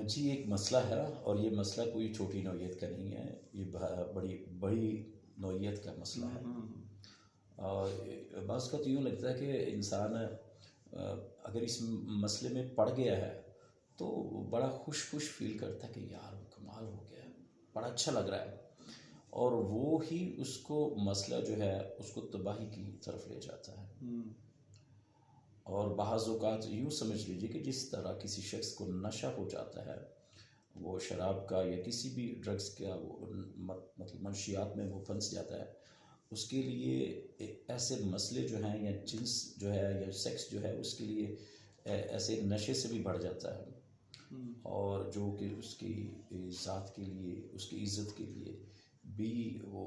जी, एक मसला है, और ये मसला कोई छोटी नौइयत का नहीं है, ये बड़ी नौइयत का मसला है। और बस का तो यूँ लगता है कि इंसान अगर इस मसले में पड़ गया है तो बड़ा खुश फील करता है कि यार कमाल हो गया, बड़ा अच्छा लग रहा है, और वो ही उसको मसला जो है उसको तबाही की तरफ ले जाता है। और बाज़ औक़ात यूँ समझ लीजिए कि जिस तरह किसी शख्स को नशा हो जाता है, वो शराब का या किसी भी ड्रग्स का वो मतलब मंशियात में वो फंस जाता है, उसके लिए ऐसे मसले जो हैं या जिन्स जो है या सेक्स जो है उसके लिए ऐसे नशे से भी बढ़ जाता है, और जो कि उसकी ज़ात के लिए, उसकी इज़्ज़त के लिए भी वो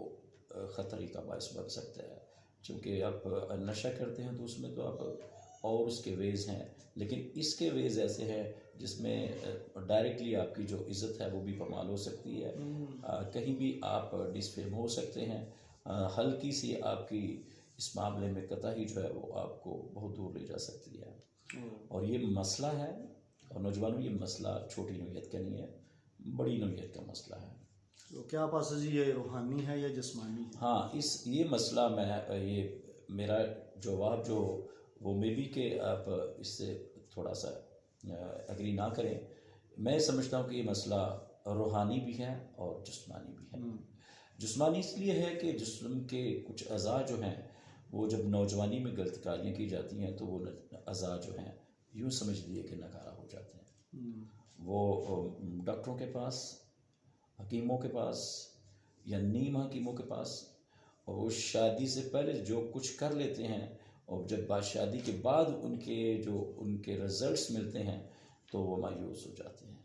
ख़तरे का बायस बन सकता है। क्योंकि आप नशा करते हैं तो उसमें तो आप और उसके वेज़ हैं, लेकिन इसके वेज़ ऐसे हैं जिसमें डायरेक्टली आपकी जो इज़्ज़त है वो भी पमाल हो सकती है। कहीं भी आप डिसफेम हो सकते हैं। हल्की सी आपकी इस मामले में कतई जो है वो आपको बहुत दूर ले जा सकती है। और ये मसला है, और नौजवानों, ये मसला छोटी नौइयत का नहीं है, बड़ी नौइयत का मसला है। तो क्या पास्टर जी ये रूहानी है या जिस्मानी है? हाँ, ये मसला ये मेरा जवाब जो वो मे भी कि आप इससे थोड़ा सा एग्री ना करें, मैं समझता हूँ कि ये मसला रूहानी भी है और जिस्मानी भी है। जिस्मानी इसलिए है कि जिस्म के कुछ अज़ा जो हैं वो जब नौजवानी में गलत कारियाँ की जाती हैं तो वो अज़ा जो हैं यूँ समझ लिए कि नकारा हो जाते हैं। वो डॉक्टरों के पास, हकीमों के पास या नीम हकीमों के पास, और वो शादी से पहले जो कुछ कर लेते हैं और जब शादी के बाद उनके रिजल्ट्स मिलते हैं तो वो मायूस हो जाते हैं।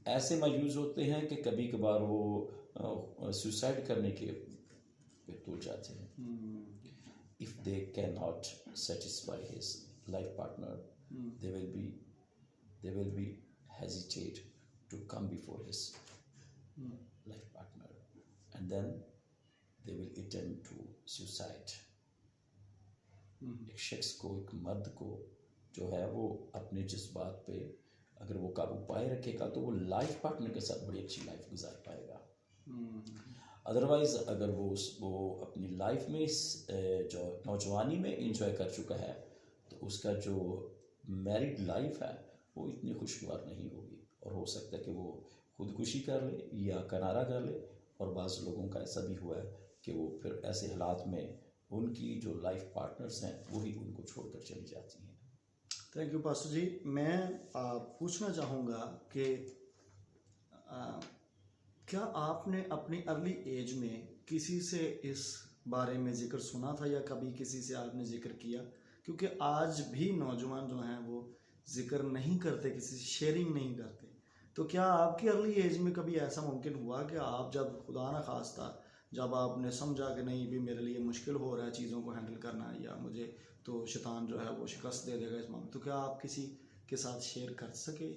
ऐसे मायूस होते हैं कि कभी कभार वो सुसाइड करने के पे तुल जाते हैं। If they can not satisfy his life partner, they will be hesitate to come before his life partner, and then they will attempt to suicide. एक शख्स को, एक मर्द को जो है वो अपने जज्बात पे अगर वो काबू पाए रखेगा तो वो लाइफ पार्टनर के साथ बड़ी अच्छी लाइफ गुजार पाएगा। अदरवाइज़ अगर वो अपनी लाइफ में जो नौजवानी में इंजॉय कर चुका है तो उसका जो मैरिड लाइफ है वो इतनी खुशगवार नहीं होगी, और हो सकता है कि वो खुदकुशी कर ले या किनारा कर ले। और बाज़ लोगों का ऐसा भी हुआ है कि वो फिर ऐसे हालात में उनकी जो लाइफ पार्टनर्स हैं वही उनको छोड़कर चली जाती हैं। थैंक यू पास्टर जी। मैं पूछना चाहूँगा कि क्या आपने अपनी अर्ली एज में किसी से इस बारे में जिक्र सुना था या कभी किसी से आपने जिक्र किया? क्योंकि आज भी नौजवान जो हैं वो जिक्र नहीं करते, किसी से शेयरिंग नहीं करते। तो क्या आपकी अर्ली एज में कभी ऐसा मुमकिन हुआ कि आप जब खुदा न खास्ता जब आपने समझा कि नहीं भी मेरे लिए मुश्किल हो रहा है चीज़ों को हैंडल करना या मुझे तो शैतान जो है वो शिकस्त दे देगा इस मामले, तो क्या आप किसी के साथ शेयर कर सके?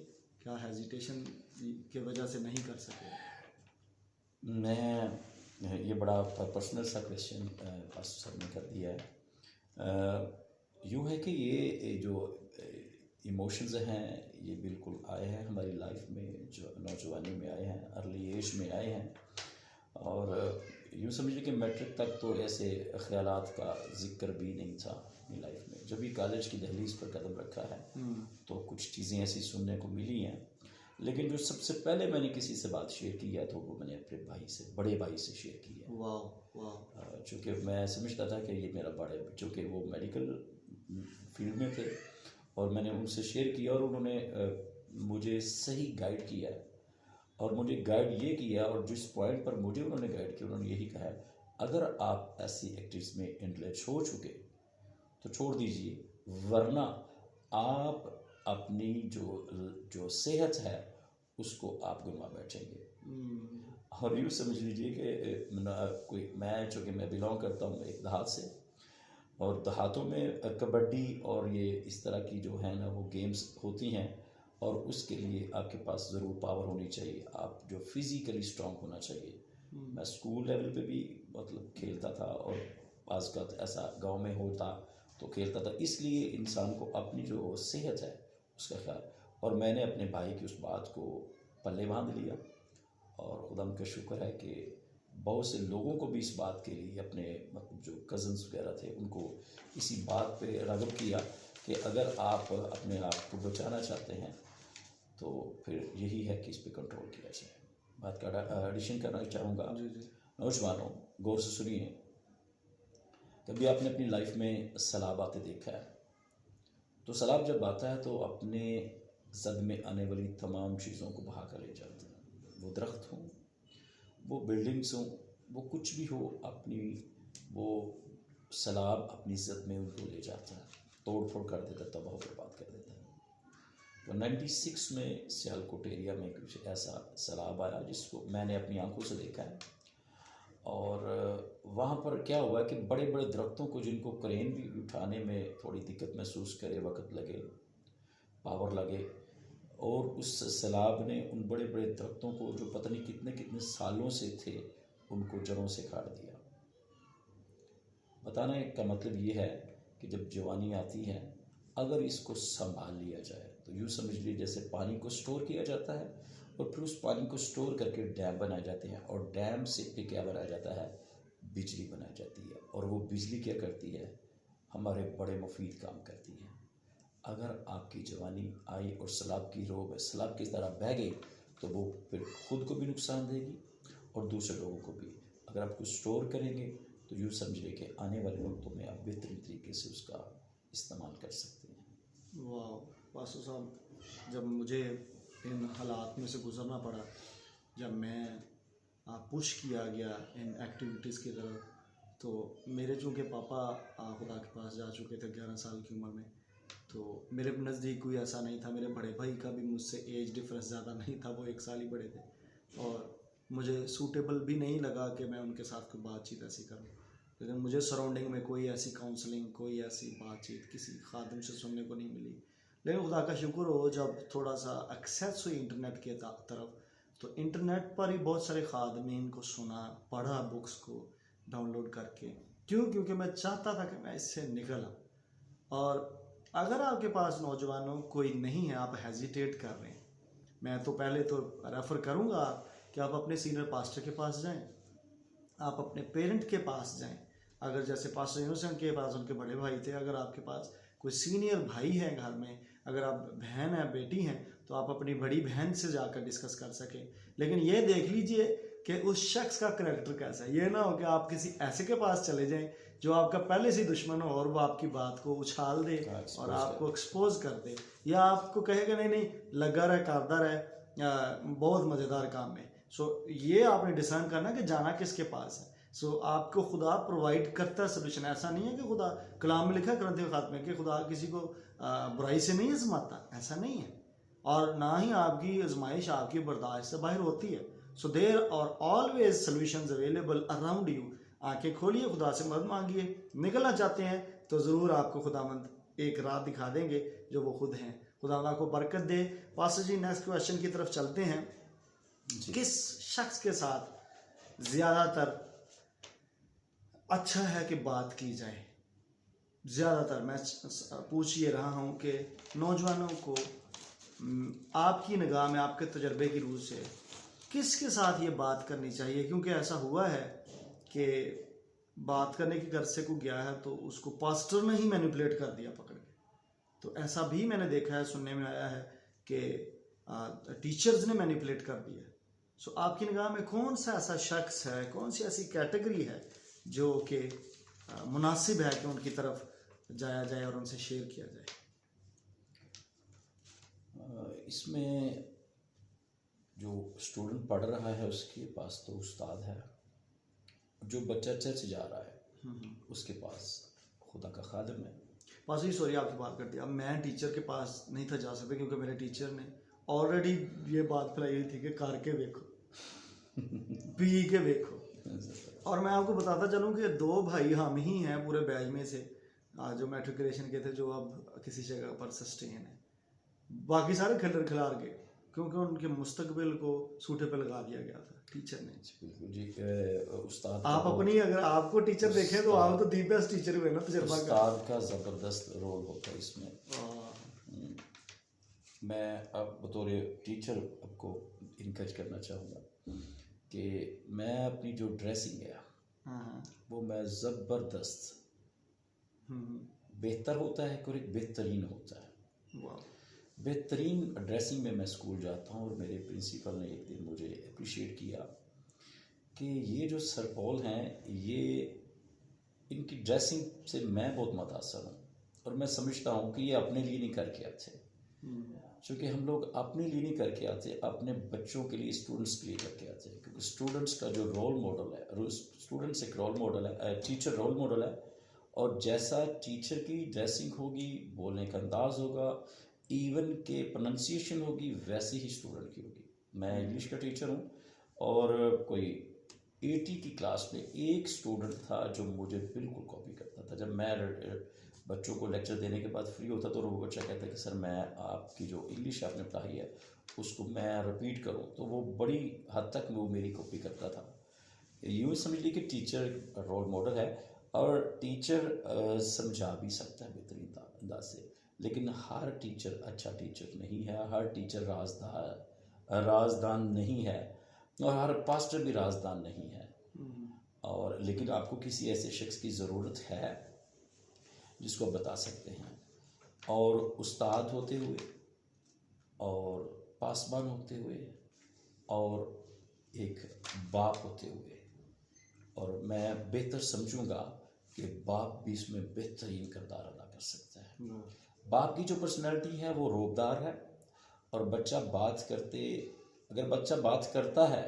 क्या हेजिटेशन की वजह से नहीं कर सके? मैं ये बड़ा पर्सनल सा क्वेश्चन पास्टर साहब ने कर दिया है। यूँ है कि ये जो इमोशंस हैं ये बिल्कुल आए हैं हमारी लाइफ में, जो नौजवानी में आए हैं, अर्ली एज में आए हैं। और यूँ समझिए कि मैट्रिक तक तो ऐसे ख्यालात का जिक्र भी नहीं था अपनी लाइफ में। जब भी कॉलेज की दहलीज पर कदम रखा है तो कुछ चीज़ें ऐसी सुनने को मिली हैं, लेकिन जो सबसे पहले मैंने किसी से बात शेयर की है तो वो मैंने अपने भाई से, बड़े भाई से शेयर की है। वाह वाह। चूँकि मैं समझता था कि ये मेरा बड़े, चूँकि वो मेडिकल फील्ड में थे, और मैंने उनसे शेयर किया और उन्होंने मुझे सही गाइड किया है। और मुझे गाइड ये किया, और जिस पॉइंट पर मुझे उन्होंने गाइड किया उन्होंने यही कहा है, अगर आप ऐसी एक्टिविटीज़ में इंटरेस्ट हो चुके तो छोड़ दीजिए, वरना आप अपनी जो सेहत है उसको आप गंवा बैठेंगे। और यूँ समझ लीजिए कि मैं चूँकि मैं बिलोंग करता हूँ एक देहात से, और देहातों में कबड्डी और ये इस तरह की जो है ना वो गेम्स होती हैं, और उसके लिए आपके पास ज़रूर पावर होनी चाहिए, आप जो फिज़िकली स्ट्रांग होना चाहिए। मैं स्कूल लेवल पे भी मतलब खेलता था, और आजकल ऐसा गांव में होता तो खेलता था, इसलिए इंसान को अपनी जो सेहत है उसका ख्याल। और मैंने अपने भाई की उस बात को पल्ले बांध लिया, और खुदा का शुक्र है कि बहुत से लोगों को भी इस बात के लिए, अपने मतलब जो कज़न्स वगैरह थे उनको इसी बात पे राग़िब किया कि अगर आप अपने आप को बचाना चाहते हैं तो फिर यही है कि इस पे कंट्रोल किया जाए। बात का एडिशन करना चाहूँगा। नौजवानों, गौर से सुनिए, कभी आपने अपनी लाइफ में सैलाब आते देखा है? तो सैलाब जब आता है तो अपने जद में आने वाली तमाम चीज़ों को बहा कर ले जाता है। वो दरख्त हों, वो बिल्डिंग्स हों, वो कुछ भी हो, अपनी वो सैलाब अपनी जद में उनको ले जाता है, तोड़ फोड़ कर देता है, तबाह बर्बाद कर देता है। तो 96 में सियालकोट एरिया में कुछ ऐसा सैलाब आया जिसको मैंने अपनी आंखों से देखा है। और वहाँ पर क्या हुआ कि बड़े बड़े दरख्तों को, जिनको क्रेन भी उठाने में थोड़ी दिक्कत महसूस करे, वक्त लगे, पावर लगे, और उस सैलाब ने उन बड़े बड़े दरख्तों को जो पता नहीं कितने कितने सालों से थे उनको जड़ों से काट दिया। बताने का मतलब ये है कि जब जवानी आती है, अगर इसको संभाल लिया जाए तो यूँ समझ लीजिए जैसे पानी को स्टोर किया जाता है, और फिर उस पानी को स्टोर करके डैम बनाए जाते हैं, और डैम से फिर क्या बनाया जाता है, बिजली बनाई जाती है। और वो बिजली क्या करती है, हमारे बड़े मुफीद काम करती है। अगर आपकी जवानी आई और सैलाब की रोग सैलाब की तरह बह गई तो वो फिर खुद को भी नुकसान देगी और दूसरे लोगों को भी। अगर आप कुछ स्टोर करेंगे तो यूँ समझिए कि आने वाले वक्तों में आप बेहतरीन तरीके से उसका इस्तेमाल कर सकते हैं। वाह पास्टर साहब, जब मुझे इन हालात में से गुजरना पड़ा, जब मैं पुश किया गया इन एक्टिविटीज़ की तरफ, तो मेरे चूँकि पापा खुदा के पास जा चुके थे 11 साल की उम्र में, तो मेरे नज़दीक कोई ऐसा नहीं था। मेरे बड़े भाई का भी मुझसे एज डिफरेंस ज़्यादा नहीं था, वो 1 साल ही बड़े थे, और मुझे सूटेबल भी नहीं लगा कि मैं उनके साथ कोई बातचीत ऐसी करूं। लेकिन मुझे सराउंडिंग में कोई ऐसी काउंसलिंग, कोई ऐसी बातचीत किसी खादिम से सुनने को नहीं मिली। लेकिन खुदा का शुक्र हो, जब थोड़ा सा एक्सेस हुई इंटरनेट के तरफ, तो इंटरनेट पर ही बहुत सारे खादमीन को सुना, पढ़ा, बुक्स को डाउनलोड करके। क्योंकि मैं चाहता था कि मैं इससे निकल आऊँ। और अगर आपके पास नौजवानों कोई नहीं है, आप हेजिटेट कर रहे हैं, मैं तो पहले तो रेफ़र करूँगा कि आप अपने सीनियर पास्टर के पास जाएं, आप अपने पेरेंट के पास जाएं। अगर जैसे पास्टर इनोसेंट के पास उनके बड़े भाई थे, अगर आपके पास कोई सीनियर भाई है घर में, अगर आप बहन है, बेटी हैं, तो आप अपनी बड़ी बहन से जाकर डिस्कस कर सकें। लेकिन ये देख लीजिए कि उस शख्स का करैक्टर कैसा है। ये ना हो कि आप किसी ऐसे के पास चले जाएं जो आपका पहले से दुश्मन हो और वो आपकी बात को उछाल दे और आपको एक्सपोज कर दे, या आपको कहेगा नहीं नहीं लगा रहे करदा रहे बहुत मज़ेदार काम है। सो ये आपने डिसाइड करना कि जाना किसके पास है। सो आपको खुदा प्रोवाइड करता है सोल्यूशन। ऐसा नहीं है कि खुदा कलाम में लिखा ग्रंथ खात में कि खुदा किसी को बुराई से नहीं आजमाता, ऐसा नहीं है। और ना ही आपकी आजमाइश आपकी बर्दाश्त से बाहर होती है। So there are always solutions available around you. आंखें खोलिए, खुदा से मदद मांगिए। निकलना चाहते हैं तो ज़रूर आपको खुदावंद एक राह दिखा देंगे जो वो खुद हैं। खुदा को बरकत दे। पास्टर जी नेक्स्ट क्वेश्चन की तरफ चलते हैं। किस शख्स के साथ ज़्यादातर अच्छा है कि बात की जाए? ज़्यादातर मैं पूछ ये रहा हूँ कि नौजवानों को आपकी निगाह में, आपके तजर्बे की रूह से किसके साथ ये बात करनी चाहिए? क्योंकि ऐसा हुआ है कि बात करने की गर्ज से को गया है तो उसको पास्टर ने ही मैनिपुलेट कर दिया पकड़ के। तो ऐसा भी मैंने देखा है, सुनने में आया है कि टीचर्स ने मैनिपुलेट कर दिया। सो आपकी निगाह में कौन सा ऐसा शख्स है, कौन सी ऐसी कैटेगरी है जो कि मुनासिब है कि उनकी तरफ जाया जाए और उनसे शेयर किया जाए? इसमें जो स्टूडेंट पढ़ रहा है उसके पास तो उस्ताद है, जो बच्चा चर्च जा रहा है उसके पास खुदा का खादिम है। पास ही सॉरी आपकी बात कर दी। अब मैं टीचर के पास नहीं था जा सकता क्योंकि मेरे टीचर ने ऑलरेडी ये बात फैलाई हुई थी कि करके देखो पी के देखो। और मैं आपको बताता चलूँ कि 2 भाई हम ही हैं पूरे बैच में से जो मैट्रिकुलेशन के थे, जो अब किसी जगह पर सस्टेन है। बाकी सारे खिलर खिलार गए क्योंकि उनके मुस्तकबिल को सूटे पे लगा दिया गया था टीचर ने। बिल्कुल जी। उस्ताद आप अपनी, अगर आपको टीचर देखें तो आप तो दी बेस्ट टीचर हुए ना, तजर्बा का। उस्ताद का ज़बरदस्त रोल होता है इसमें। मैं अब बतौर टीचर आपको इनकरेज करना चाहूँगा कि मैं अपनी जो ड्रेसिंग है वो मैं ज़बरदस्त बेहतर होता है और एक बेहतरीन होता है। बेहतरीन ड्रेसिंग में मैं स्कूल जाता हूँ और मेरे प्रिंसिपल ने एक दिन मुझे अप्रिशिएट किया कि ये जो सर पॉल हैं, ये इनकी ड्रेसिंग से मैं बहुत मुतासर हूँ और मैं समझता हूँ कि ये अपने लिए नहीं करके आते, क्योंकि हम लोग अपने लिए नहीं करके आते, अपने बच्चों के लिए, स्टूडेंट्स के लिए करके आते हैं। क्योंकि स्टूडेंट्स का जो रोल मॉडल है, स्टूडेंट्स एक रोल मॉडल है, टीचर रोल मॉडल है। और जैसा टीचर की ड्रेसिंग होगी, बोलने का अंदाज होगा, इवन के प्रोनाउंसिएशन होगी, वैसे ही स्टूडेंट की होगी। मैं इंग्लिश का टीचर हूँ और कोई 80 की क्लास में एक स्टूडेंट था जो मुझे बिल्कुल कॉपी करता था। जब मैं बच्चों को लेक्चर देने के बाद फ्री होता तो वो बच्चा कहता कि सर मैं आपकी जो इंग्लिश आपने पढ़ाई है उसको मैं रिपीट करूँ, तो वो बड़ी हद तक वो मेरी कॉपी करता था। यूँ समझ ली कि टीचर रोल मॉडल है और टीचर समझा भी सकता है बेहतरीन अंदाज से, लेकिन हर टीचर अच्छा टीचर नहीं है, हर टीचर राजदान नहीं है और हर पास्टर भी राजदान नहीं है। और लेकिन आपको किसी ऐसे शख्स की ज़रूरत है जिसको आप बता सकते हैं। और उस्ताद होते हुए और पासबान होते हुए और एक बाप होते हुए, और मैं बेहतर समझूंगा कि बाप भी इसमें बेहतरीन किरदार अदा कर सकता है। बाप की जो पर्सनैलिटी है वो रोबदार है और बच्चा बात करते, अगर बच्चा बात करता है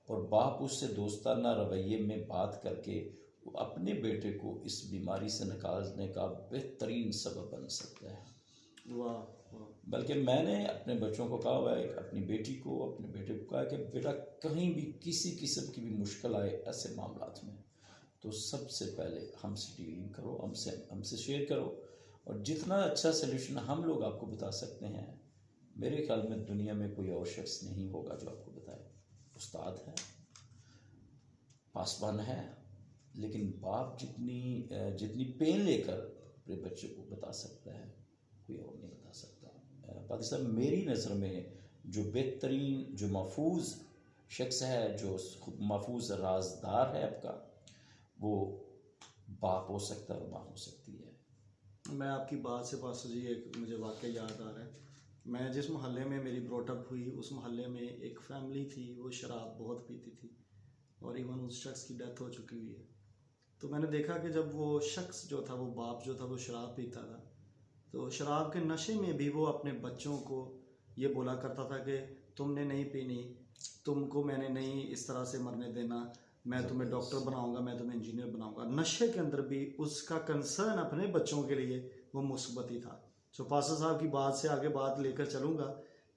और बाप उससे दोस्ताना रवैये में बात करके वो अपने बेटे को इस बीमारी से निकालने का बेहतरीन सबब बन सकता है। वाह। बल्कि मैंने अपने बच्चों को कहा हुआ है, अपनी बेटी को, अपने बेटे को कहा कि बेटा कहीं भी किसी किस्म की भी मुश्किल आए ऐसे मामलात में तो सबसे पहले हमसे डीलिंग करो, हमसे शेयर करो, और जितना अच्छा सलूशन हम लोग आपको बता सकते हैं, मेरे ख्याल में दुनिया में कोई और शख्स नहीं होगा जो आपको बताए। उस्ताद है, पासबान है, लेकिन बाप जितनी पेन लेकर अपने बच्चे को बता सकता है कोई और नहीं बता सकता। पादी साहब, मेरी नज़र में जो बेहतरीन, जो महफूज शख्स है, जो महफूज राजदार है आपका, वो बाप हो सकता है और माँ हो सकती है। मैं आपकी बात से पास्टर जी एक मुझे वाक़या याद आ रहा है। मैं जिस मोहल्ले में मेरी ब्रॉटअप हुई उस मोहल्ले में एक फैमिली थी, वो शराब बहुत पीती थी और इवन उस शख्स की डेथ हो चुकी हुई है। तो मैंने देखा कि जब वो शख्स जो था, वो बाप जो था, वो शराब पीता था, तो शराब के नशे में भी वो अपने बच्चों को ये बोला करता था कि तुमने नहीं पीनी, तुमको मैंने नहीं इस तरह से मरने देना, मैं तुम्हें डॉक्टर बनाऊंगा, मैं तुम्हें इंजीनियर बनाऊंगा। नशे के अंदर भी उसका कंसर्न अपने बच्चों के लिए वो मुस्बत ही था। तो पास्टर साहब की बात से आगे बात लेकर चलूँगा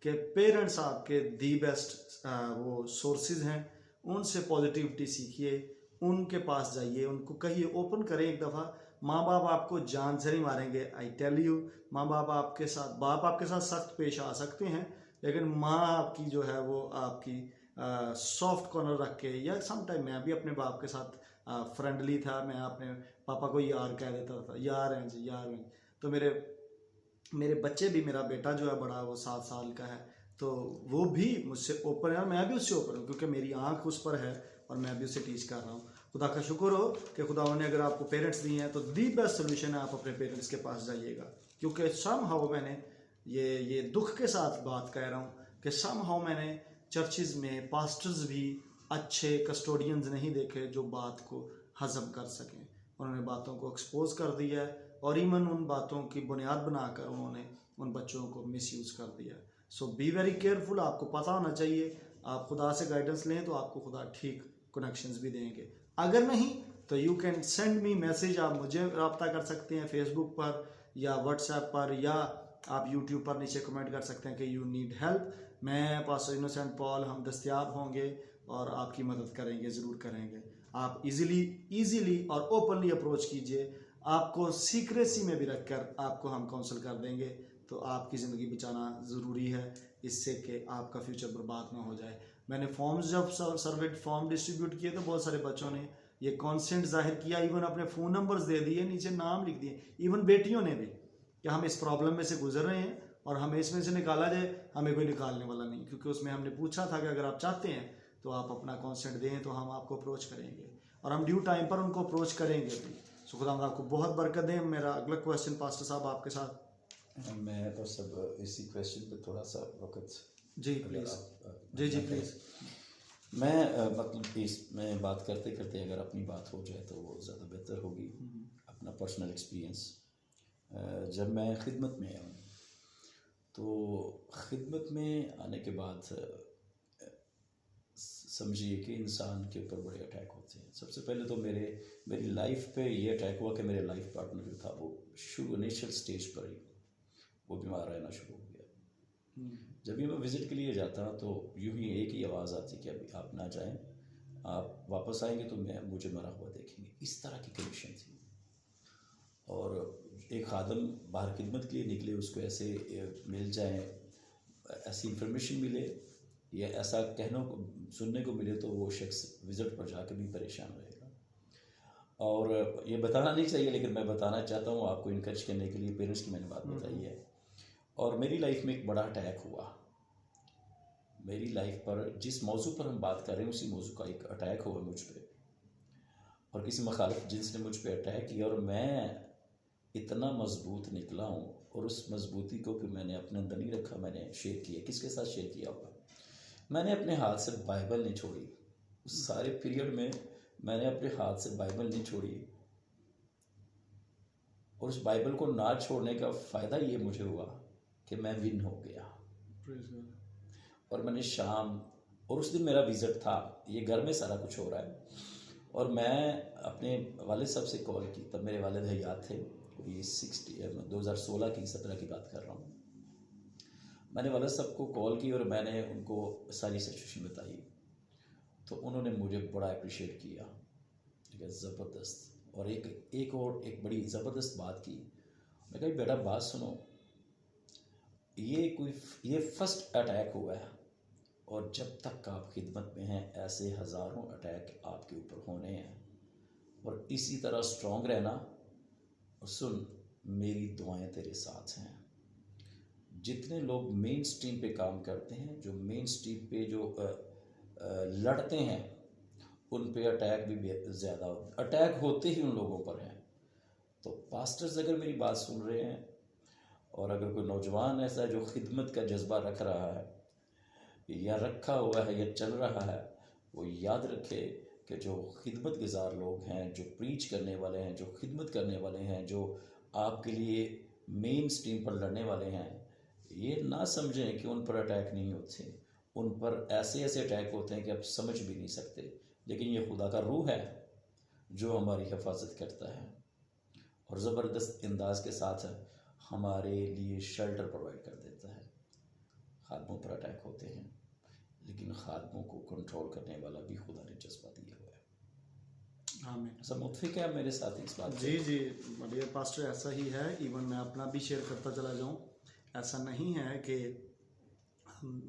कि पेरेंट्स आपके दी बेस्ट वो सोर्सेज हैं, उनसे पॉजिटिविटी सीखिए, उनके पास जाइए, उनको कहिए, ओपन करें एक दफ़ा। माँ बाप आपको जान से नहीं मारेंगे, आई टेल यू। माँ बाप आपके साथ, बाप आपके साथ सख्त पेश आ सकते हैं, लेकिन माँ आपकी जो है वो आपकी सॉफ्ट कॉर्नर रख के, या समटाइम मैं भी अपने बाप के साथ फ्रेंडली था, मैं अपने पापा को यार कह देता था, यार हैं जी, यार हैं। तो मेरे बच्चे भी, मेरा बेटा जो है बड़ा, वो 7 साल का है, तो वो भी मुझसे ओपन है और मैं भी उससे ओपन हूँ, क्योंकि मेरी आंख उस पर है और मैं भी उसे टीच कर रहा हूँ। खुदा का शुक्र हो कि खुदा ने अगर आपको पेरेंट्स दिए हैं तो दी बेस्ट सोल्यूशन है आप अपने पेरेंट्स के पास जाइएगा। क्योंकि सम हाउ मैंने ये दुख के साथ बात कह रहा हूँ कि सम हाउ मैंने चर्चिज़ में पास्टर्स भी अच्छे कस्टोडियंस नहीं देखे जो बात को हजम कर सकें। उन्होंने बातों को एक्सपोज कर दिया है और इवन उन बातों की बुनियाद बनाकर उन्होंने उन बच्चों को मिसयूज़ कर दिया। सो बी वेरी केयरफुल। आपको पता होना चाहिए, आप खुदा से गाइडेंस लें तो आपको खुदा ठीक कनेक्शंस भी देंगे। अगर नहीं तो you can send me message, आप मुझे रब्ता कर सकते हैं फेसबुक पर या व्हाट्सएप पर, या आप यूट्यूब पर नीचे कमेंट कर सकते हैं कि यू नीड हेल्प। मैं पास्टर इनोसेंट पॉल, हम दस्तयाब होंगे और आपकी मदद करेंगे, ज़रूर करेंगे। आप इजीली और ओपनली अप्रोच कीजिए, आपको सीक्रेसी में भी रखकर आपको हम काउंसल कर देंगे। तो आपकी ज़िंदगी बचाना ज़रूरी है, इससे कि आपका फ्यूचर बर्बाद ना हो जाए। मैंने फॉर्म्स जब सर्वे फॉर्म डिस्ट्रीब्यूट किए तो बहुत सारे बच्चों ने ये कॉन्सेंट जाहिर किया, इवन अपने फ़ोन नंबर्स दे दिए, नीचे नाम लिख दिए, इवन बेटियों ने भी, कि हम इस प्रॉब्लम में से गुजर रहे हैं और हमें इसमें से निकाला जाए। हमें कोई निकालने वाला नहीं, क्योंकि उसमें हमने पूछा था कि अगर आप चाहते हैं तो आप अपना कॉन्सेंट दें तो हम आपको अप्रोच करेंगे और हम ड्यू टाइम पर उनको अप्रोच करेंगे भी। सो खुदा आपको बहुत बरकत दें। मेरा अगला क्वेश्चन पास्टर साहब आपके साथ। मैं तो सब इसी क्वेश्चन पे थोड़ा सा वक्त, जी प्लीज़, जी प्लीज़। मैं मतलब इसमें बात करते करते अगर अपनी बात हो जाए तो वो ज़्यादा बेहतर होगी। अपना पर्सनल एक्सपीरियंस, जब मैं खिदमत में आया तो खिदमत में आने के बाद समझिए कि इंसान के ऊपर बड़े अटैक होते हैं। सबसे पहले तो मेरी लाइफ पे ये अटैक हुआ कि मेरे लाइफ पार्टनर जो था वो शुरू इनिशियल स्टेज पर ही वो बीमार रहना शुरू हो गया। जब भी मैं विज़िट के लिए जाता तो यूं ही एक ही आवाज़ आती कि अभी आप ना जाएं, आप वापस आएंगे तो मुझे मरा हुआ देखेंगे। इस तरह की कंडीशन थी। और एक खादम बाहर खिदमत के लिए निकले, उसको ऐसे मिल जाए, ऐसी इंफॉर्मेशन मिले या ऐसा कहने को सुनने को मिले तो वो शख्स विज़िट पर जाकर भी परेशान रहेगा। और ये बताना नहीं चाहिए, लेकिन मैं बताना चाहता हूँ आपको इनकरेज करने के लिए। पेरेंट्स की मैंने बात बताई है। और मेरी लाइफ में एक बड़ा अटैक हुआ। मेरी लाइफ पर जिस मौजू पर हम बात कर रहे हैं उसी मौजू का एक अटैक हुआ मुझ पर, और किसी मुखालिफ जिन्स ने मुझ पर अटैक किया, और मैं इतना मजबूत निकला हूँ। और उस मजबूती को फिर मैंने अपने अंदर नहीं रखा, मैंने शेयर किया। किसके साथ शेयर किया होगा? मैंने अपने हाथ से बाइबल नहीं छोड़ी। उस सारे पीरियड में मैंने अपने हाथ से बाइबल नहीं छोड़ी। और उस बाइबल को ना छोड़ने का फ़ायदा ये मुझे हुआ कि मैं विन हो गया। और मैंने शाम, और उस दिन मेरा विज़िट था, ये घर में सारा कुछ हो रहा है, और मैं अपने वालिद साहब से कॉल की। तब मेरे वालिद हयात थे, कोई 2016 की 17 की बात कर रहा हूँ। मैंने वालिद साहब को कॉल की और मैंने उनको सारी सिचुएशन बताई, तो उन्होंने मुझे बड़ा अप्रिशिएट किया, ठीक है, ज़बरदस्त। और एक बड़ी ज़बरदस्त बात की। मैं कहा बेटा बात सुनो, ये फर्स्ट अटैक हुआ है, और जब तक आप खिदमत में हैं ऐसे हज़ारों अटैक आपके ऊपर होने हैं, और इसी तरह स्ट्रॉन्ग रहना। और सुन, मेरी दुआएं तेरे साथ हैं। जितने लोग मेन स्ट्रीम पे काम करते हैं, जो मेन स्ट्रीम पे जो लड़ते हैं, उन पे अटैक भी ज़्यादा अटैक होते ही उन लोगों पर हैं। तो पास्टर्स अगर मेरी बात सुन रहे हैं, और अगर कोई नौजवान ऐसा है जो खिदमत का जज्बा रख रहा है या रखा हुआ है या चल रहा है, वो याद रखे कि जो खिदमत गुजार लोग हैं, जो प्रीच करने वाले हैं, जो खिदमत करने वाले हैं, जो आपके लिए मेन स्ट्रीम पर लड़ने वाले हैं, ये ना समझें कि उन पर अटैक नहीं होते। उन पर ऐसे ऐसे अटैक होते हैं कि आप समझ भी नहीं सकते, लेकिन ये खुदा का रूह है जो हमारी हिफाजत करता है और ज़बरदस्त अंदाज के साथ हमारे लिए शेल्टर प्रोवाइड कर देता है। खादमों पर अटैक होते हैं, लेकिन खादमों को कंट्रोल करने वाला भी खुदा ने जज्बा दिया हुआ है। आमीन। सब मुतफिक है मेरे साथ इस बात जी जी डियर पास्टर, ऐसा ही है। इवन मैं अपना भी शेयर करता चला जाऊँ, ऐसा नहीं है कि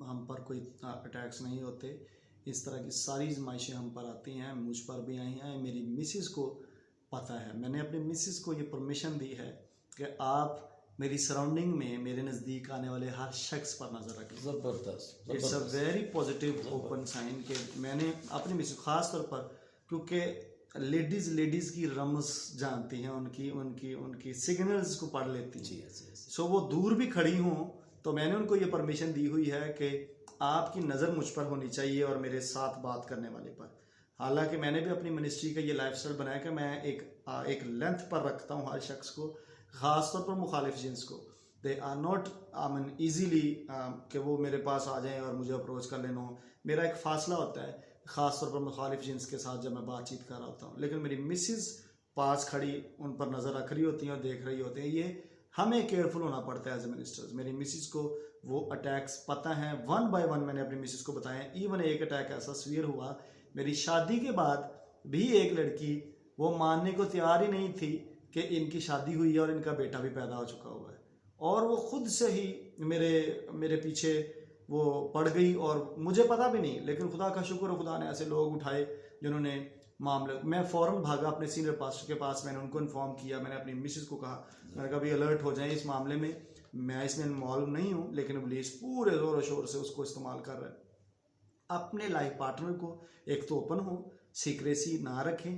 हम पर कोई अटैक्स नहीं होते। इस तरह की सारी आजमाइशें हम पर आती हैं, मुझ पर भी आई हैं। मेरी मिसिस को पता है, मैंने अपनी मिसिस को ये परमिशन दी है कि आप मेरी सराउंडिंग में मेरे नज़दीक आने वाले हर शख्स पर नज़र रखें। ज़बरदस्त। It's a very positive open sign कि मैंने अपनी मिसिस ख़ास तौर पर, क्योंकि लेडीज़ की रमज़ जानती हैं, उनकी सिग्नल्स को पढ़ लेती हैं। जी सो वो दूर भी खड़ी हों तो मैंने उनको ये परमिशन दी हुई है कि आपकी नज़र मुझ पर होनी चाहिए और मेरे साथ बात करने वाले पर। हालांकि मैंने भी अपनी मिनिस्ट्री का ये लाइफस्टाइल बनाया कि मैं एक लेंथ पर रखता हूँ हर शख्स को, ख़ास तौर पर मुखालिफ जिन्स को। दे आर नॉट ईजीली कि वो मेरे पास आ जाएं और मुझे अप्रोच कर लेना हो। मेरा एक फ़ासला होता है ख़ास तौर पर मुखालिफ जिन्स के साथ जब मैं बातचीत कर रहा होता हूँ। लेकिन मेरी मिसिस पास खड़ी उन पर नज़र रख रही होती हैं और देख रही होती हैं। ये हमें केयरफुल होना पड़ता है एज ए मिनिस्टर्स। मेरी मिसिस को वो अटैक्स पता हैं, 1 बाय 1 मैंने अपनी मिसिस को बताया। इवन एक अटैक ऐसा सीवियर हुआ मेरी शादी के बाद भी, एक लड़की वो मानने को तैयार ही नहीं थी कि इनकी शादी हुई है और इनका बेटा भी पैदा हो चुका हुआ है, और वो खुद से ही मेरे पीछे वो पड़ गई और मुझे पता भी नहीं। लेकिन खुदा का शुक्र, खुदा ने ऐसे लोग उठाए जिन्होंने मामले, मैं फ़ौरन भागा अपने सीनियर पास्टर के पास, मैंने उनको इन्फॉर्म किया। मैंने अपनी मिसेस को कहा, मैंने कहा भी अलर्ट हो जाए इस मामले में, मैं इसमें इन्वॉल्व नहीं हूँ, लेकिन पुलिस पूरे ज़ोर शोर से उसको इस्तेमाल कर रहा है। अपने लाइफ पार्टनर को एक तो ओपन हो, सीक्रेसी ना रखें,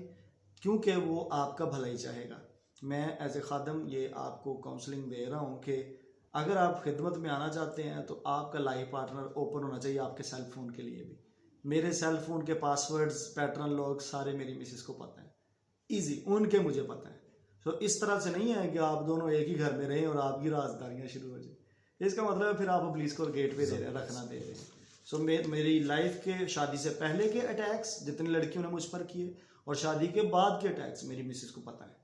क्योंकि वो आपका भला ही चाहेगा। मैं एज ए खादम ये आपको काउंसलिंग दे रहा हूँ कि अगर आप खिदमत में आना चाहते हैं तो आपका लाइफ पार्टनर ओपन होना चाहिए आपके सेल फ़ोन के लिए भी। मेरे सेल फ़ोन के पासवर्ड्स, पैटर्न लॉग सारे मेरी मिसेस को पता है, ईजी, उनके मुझे पता है। तो इस तरह से नहीं है कि आप दोनों एक ही घर में रहें और आपकी राजदारियाँ शुरू हो जाए। इसका मतलब है फिर आप पुलिस को गेट पे रखना दे रहे हैं। सो मेरी लाइफ के शादी से पहले के अटैक्स जितनी लड़कियों ने मुझ पर किए और शादी के बाद के अटैक्स मेरी मिसेस को पता है।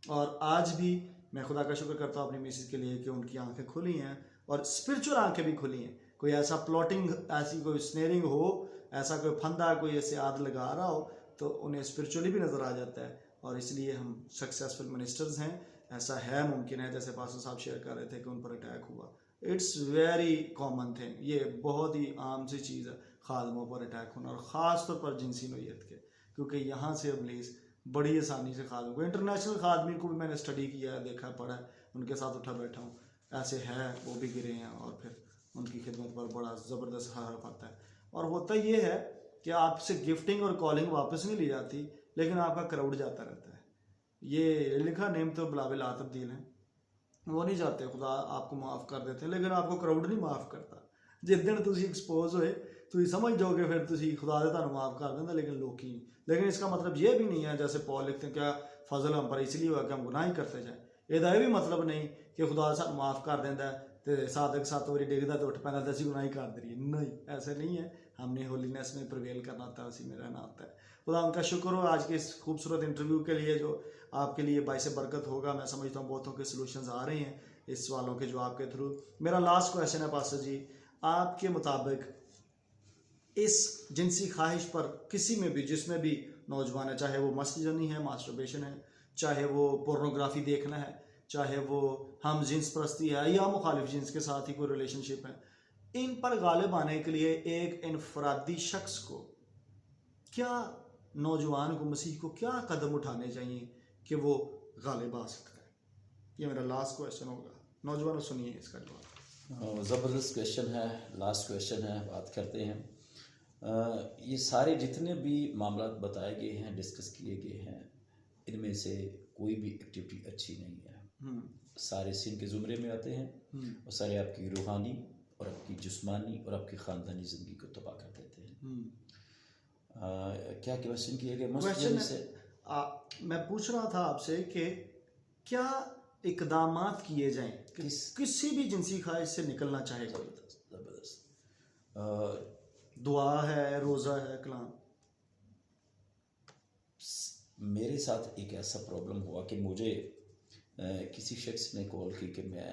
और आज भी मैं खुदा का शुक्र करता हूँ अपनी मिसेस के लिए कि उनकी आंखें खुली हैं और स्पिरिचुअल आंखें भी खुली हैं। कोई ऐसा प्लॉटिंग, ऐसी कोई स्नेरिंग हो, ऐसा कोई फंदा कोई ऐसे आद लगा रहा हो तो उन्हें स्पिरिचुअली भी नज़र आ जाता है। और इसलिए हम सक्सेसफुल मिनिस्टर्स हैं। ऐसा है, मुमकिन है, जैसे पास्टर साहब शेयर कर रहे थे कि उन पर अटैक हुआ। इट्स वेरी कॉमन थिंग, ये बहुत ही आम सी चीज़ है खादमों पर अटैक होना, और ख़ास तौर पर जिनसी नोयत के, क्योंकि यहाँ से इब्लीस बड़ी आसानी से खादमों को, इंटरनेशनल खादमी को भी मैंने स्टडी किया है, देखा पढ़ा है, उनके साथ उठा बैठा हूँ। ऐसे है वो भी गिरे हैं और फिर उनकी खिदमत पर बड़ा ज़बरदस्त हर्फ आता है। और होता ये है कि आपसे गिफ्टिंग और कॉलिंग वापस नहीं ली जाती, लेकिन आपका क्राउड जाता रहता है। ये लिखा नेम तो बिलावल ला तब्दील है, वो नहीं जाते, खुदा आपको माफ़ कर देते हैं, लेकिन आपको क्राउड नहीं माफ़ करता। जिस दिन तुम एक्सपोज होए तुम समझ जाओगे फिर तुम खुदा दे तुहानू माफ़ कर देंगे, लेकिन लोग ही। लेकिन इसका मतलब ये भी नहीं है जैसे पौल लिखते हैं क्या फजल हम पर इसलिए हुआ कि हम गुनाह ही करते जाए। ਇਹਦਾ ਇਹ भी मतलब नहीं कि खुदा सानू माफ़ कर देंदा तो सादक 7 बारी डिगदा तो उठ पैंदा तो असीं गुनाह ही कर दीए। नहीं, ऐसे नहीं है। हमने होलीनेस में प्रिवेल करना होता है, उसी में रहना होता है। खुदा उनका शुक्र हो आज के इस खूबसूरत इंटरव्यू के लिए जो आपके लिए बाइस बरकत होगा। मैं समझता हूँ बहुतों के सलूशंस आ रहे हैं इस सवालों के जवाब के थ्रू। मेरा लास्ट क्वेश्चन है पास्टर जी, आपके मुताबिक इस जिनसी ख्वाहिश पर किसी में भी, जिसमें भी नौजवान है, चाहे वो मस्त जनी है, मास्टरबेशन है, चाहे वो पोर्नोग्राफी देखना है, चाहे वो हम जिन्स परस्ती है या मुखालिफ जिन्स के साथ ही कोई रिलेशनशिप है, इन पर गालिब आने के लिए एक इनफरादी शख्स को क्या, नौजवान को, मसीह को क्या कदम उठाने चाहिए कि वो गालिब आ सकता है? ये मेरा लास्ट क्वेश्चन होगा। नौजवानों सुनिए इसका जवाब। ज़बरदस्त क्वेश्चन है, लास्ट क्वेश्चन है, बात करते हैं। ये सारे जितने भी मामला बताए गए हैं, डिस्कस किए गए हैं, इनमें से कोई भी एक्टिविटी अच्छी नहीं है। सारे सिन के ज़ुमरे में आते हैं और सारे आपकी रूहानी और आपकी जिस्मानी और आपकी ख़ानदानी ज़िंदगी को तबाह कर देते हैं। क्या क्वेश्चन किए गए मोस्ट क्वेश्चन से? मैं पूछ रहा था आपसे कि क्या इकदामात किए जाएं कि किसी भी जिनसी ख्वाहिश से निकलना चाहे कोई? ज़बरदस्त। दुआ है, रोज़ा है, कलाम। मेरे साथ एक ऐसा प्रॉब्लम हुआ कि मुझे किसी शख्स ने कॉल की कि मैं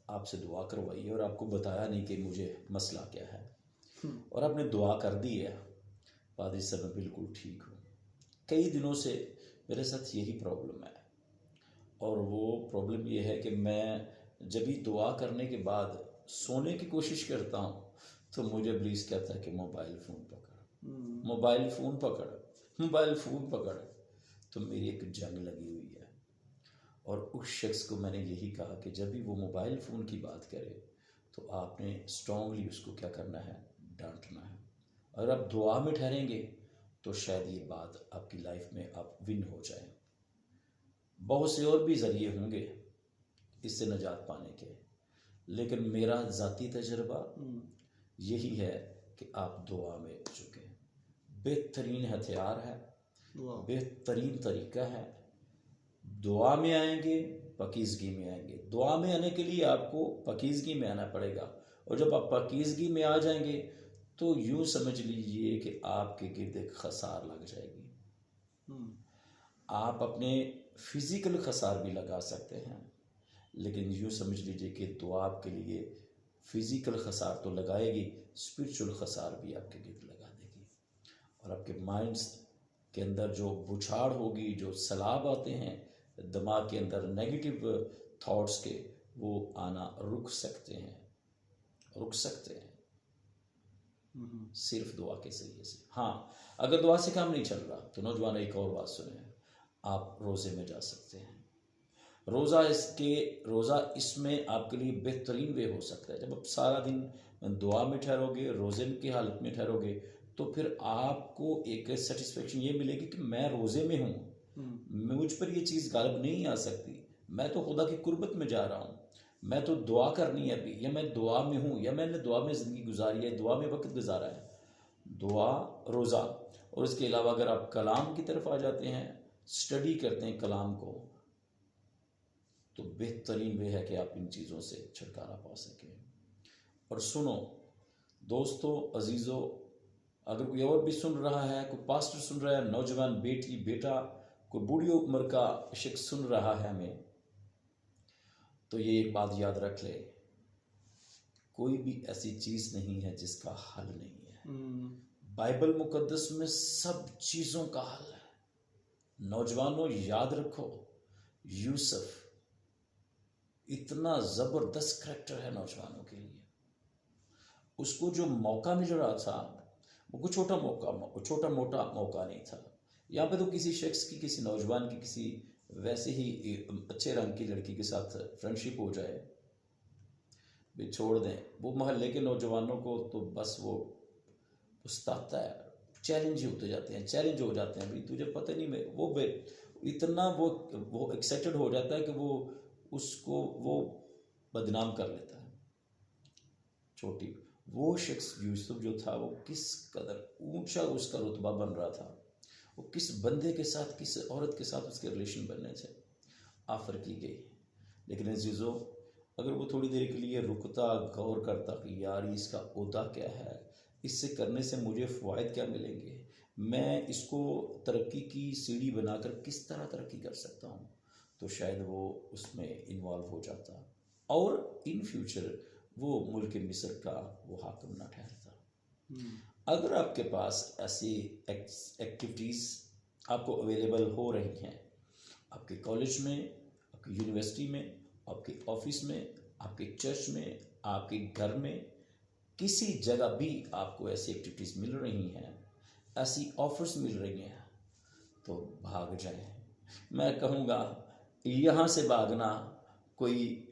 आपसे दुआ करवाई और आपको बताया नहीं कि मुझे मसला क्या है, और आपने दुआ कर दी है, पादरी साहब मैं बिल्कुल ठीक हूँ। कई दिनों से मेरे साथ यही प्रॉब्लम है, और वो प्रॉब्लम ये है कि मैं जब भी दुआ करने के बाद सोने की कोशिश करता हूँ तो मुझे इब्लीस कहता है कि मोबाइल फ़ोन पकड़, मोबाइल फ़ोन पकड़, मोबाइल फ़ोन पकड़। तो मेरी एक जंग लगी हुई है, और उस शख्स को मैंने यही कहा कि जब भी वो मोबाइल फ़ोन की बात करे तो आपने स्ट्रांगली उसको क्या करना है, डांटना है। अगर आप दुआ में ठहरेंगे तो शायद ये बात आपकी लाइफ में आप विन हो जाए। बहुत से और भी ज़रिए होंगे इससे निजात पाने के, लेकिन मेरा ज़ाती तजर्बा यही है कि आप दुआ में झुकें। बेहतरीन हथियार है, बेहतरीन तरीका है। दुआ में आएंगे, पाकीज़गी में आएंगे। दुआ में आने के लिए आपको पाकीज़गी में आना पड़ेगा, और जब आप पाकीज़गी में आ जाएंगे तो यूँ समझ लीजिए कि आपके गिर्द एक खसार लग जाएगी। आप अपने फिज़िकल खसार भी लगा सकते हैं, लेकिन यूँ समझ लीजिए कि दुआ आपके लिए फिज़िकल खसार तो लगाएगी, स्पिरिचुअल खसार भी आपके गिर्द लगा देगी, और आपके माइंड्स के अंदर जो बुछाड़ होगी, जो सैलाब आते हैं दिमाग के अंदर नेगेटिव थॉट्स के, वो आना रुक सकते हैं, रुक सकते हैं सिर्फ दुआ के ज़रिए से। हाँ, अगर दुआ से काम नहीं चल रहा तो नौजवान एक और बात सुने, आप रोज़े में जा सकते हैं। रोज़ा इसमें आपके लिए बेहतरीन वे हो सकता है। जब आप सारा दिन दुआ में ठहरोगे, रोज़े की हालत में ठहरोगे, तो फिर आपको एक सेटिस्फेक्शन ये मिलेगी कि मैं रोज़े में हूँ, मुझ पर ये चीज़ गालिब नहीं आ सकती, मैं तो खुदा की कुर्बत में जा रहा हूँ, मैं तो दुआ करनी है अभी, या मैं दुआ में हूँ, या मैंने दुआ में ज़िंदगी गुजारी है, दुआ में वक्त गुजारा है। दुआ, रोज़ा, और इसके अलावा अगर आप कलाम की तरफ आ जाते हैं, स्टडी करते हैं कलाम को, तो बेहतरीन वे है कि आप इन चीज़ों से छुटकारा पा सकें। और सुनो दोस्तों, अजीज़ों, अगर कोई और भी सुन रहा है, कोई पास्टर सुन रहा है, नौजवान बेटी बेटा, कोई बूढ़ी उम्र का शख्स सुन रहा है हमें, तो ये एक बात याद रख ले, कोई भी ऐसी चीज़ नहीं है जिसका हल नहीं है। बाइबल मुकद्दस में सब चीज़ों का हल है। नौजवानों याद रखो, यूसुफ इतना ज़बरदस्त करैक्टर है नौजवानों के लिए। उसको जो मौका मिल रहा था वो कोई छोटा मोटा मौका नहीं था। यहाँ पे तो किसी शख्स की, किसी नौजवान की, किसी वैसे ही अच्छे रंग की लड़की के साथ फ्रेंडशिप हो जाए, भी छोड़ दें, वो मोहल्ले के नौजवानों को तो बस वो उस्ताता है, चैलेंज होते जाते हैं, चैलेंज हो जाते हैं, भाई तुझे पता नहीं, मैं वो इतना वो एक्साइटेड हो जाता है कि वो उसको वो बदनाम कर लेता है। छोटी वो शख्स यूसुफ जो था, वो किस कदर ऊंचा उसका रुतबा बन रहा था, वो किस बंदे के साथ, किस औरत के साथ उसके रिलेशन बनने से ऑफर की गई। लेकिन अजीज़ों, अगर वो थोड़ी देर के लिए रुकता, गौर करता कि यार इसका ओहदा क्या है, इससे करने से मुझे फ़वाइद क्या मिलेंगे, मैं इसको तरक्की की सीढ़ी बनाकर किस तरह तरक्की कर सकता हूँ, तो शायद वो उसमें इन्वॉल्व हो जाता, और इन फ्यूचर वो मुल्क मिस्र का वो हाकिम ना ठहरता। अगर आपके पास ऐसी एक्टिविटीज़ आपको अवेलेबल हो रही हैं, आपके कॉलेज में, आपकी यूनिवर्सिटी में, आपके ऑफिस में, आपके चर्च में, आपके घर में, किसी जगह भी आपको ऐसी एक्टिविटीज़ मिल रही हैं, ऐसी ऑफर्स मिल रही हैं, तो भाग जाएं। मैं कहूँगा यहाँ से भागना कोई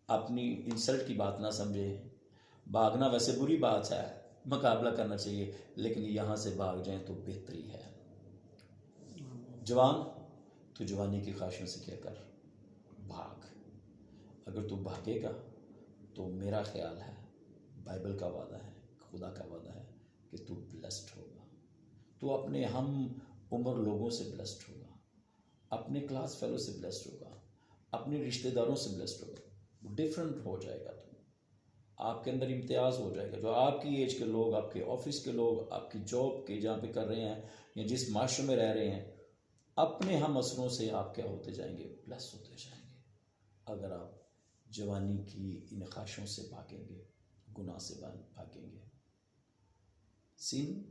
अपनी इंसल्ट की बात ना समझे। भागना वैसे बुरी बात है, मुकाबला करना चाहिए, लेकिन यहाँ से भाग जाएं तो बेहतरी है। जवान, तो जवानी की ख्वाहिशों से क्या कर, भाग। अगर तू भागेगा तो मेरा ख्याल है, बाइबल का वादा है, खुदा का वादा है कि तू ब्लेस्ड होगा। तो अपने हम उम्र लोगों से ब्लेस्ड होगा, अपने क्लास फेलो से ब्लेस्ड होगा, अपने रिश्तेदारों से ब्लेस्ड होगा, वो डिफरेंट हो जाएगा। तो आपके अंदर इम्तियाज़ हो जाएगा। जो आपकी एज के लोग, आपके ऑफिस के लोग, आपकी जॉब के जहाँ पे कर रहे हैं या जिस माशरे में रह रहे हैं, अपने हम असरों से आप क्या होते जाएंगे, प्लस होते जाएंगे। अगर आप जवानी की इन ख्वाहिशों से भागेंगे, गुनाह से भागेंगे। सिन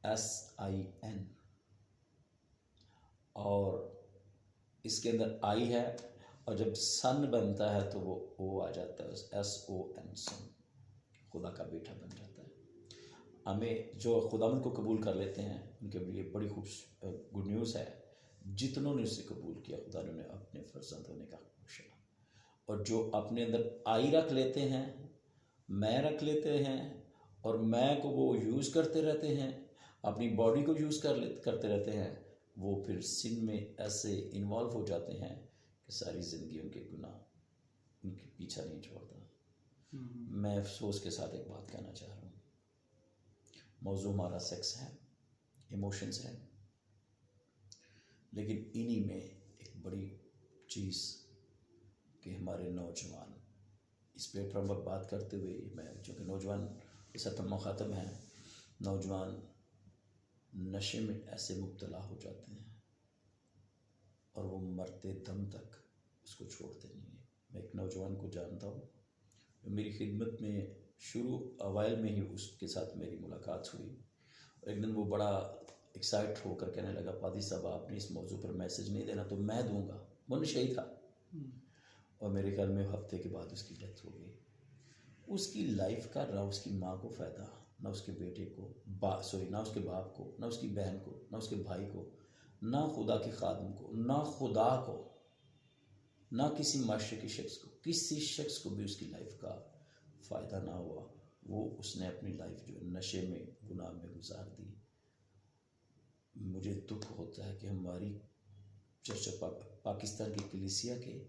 SIN, और इसके अंदर आई है, और जब सन बनता है तो वो ओ आ जाता है, SON, सन, खुदा का बेटा बन जाता है। हमें जो खुदावंद को कबूल कर लेते हैं उनके लिए बड़ी गुड न्यूज़ है। जितनों ने उसे कबूल किया, खुदा ने उन्हें अपने फर्जंद होने का बख्शा। और जो अपने अंदर आई रख लेते हैं, मैं रख लेते हैं, और मैं को वो यूज़ करते रहते हैं, अपनी बॉडी को यूज़ करते रहते हैं, वो फिर सिन में ऐसे इन्वॉल्व हो जाते हैं कि सारी ज़िंदगी उनके गुनाह उनके पीछा नहीं छोड़ता। मैं अफसोस के साथ एक बात कहना चाह रहा हूँ। मौजू हमारा सेक्स है, इमोशंस है, लेकिन इन्हीं में एक बड़ी चीज़ कि हमारे नौजवान, इस प्लेटफॉर्म पर बात करते हुए मैं, चूँकि नौजवान के साथ हम मुखातब हैं, नौजवान नशे में ऐसे मुब्तला हो जाते हैं और वो मरते दम तक उसको छोड़ते नहीं हैं। मैं एक नौजवान को जानता हूँ, मेरी खिदमत में शुरू अवाइल में ही उसके साथ मेरी मुलाकात हुई। एक दिन वो बड़ा एक्साइट होकर कहने लगा, पादी साहब आपने इस मौजू पर मैसेज नहीं देना तो मैं दूंगा। वो नशे ही था, और मेरे ख्याल में हफ्ते के बाद उसकी डेथ हो गई। उसकी लाइफ का ना उसकी माँ को फ़ायदा, ना उसके बेटे को, ना उसके बाप को, ना उसकी बहन को, ना उसके भाई को, ना खुदा के खादम को, ना खुदा को, ना किसी माशरे के शख्स को, किसी शख्स को भी उसकी लाइफ का फ़ायदा ना हुआ। वो उसने अपनी लाइफ जो नशे में, गुनाह में गुजार दी। मुझे दुख होता है कि हमारी चर्च पाकिस्तान की कलीसिया के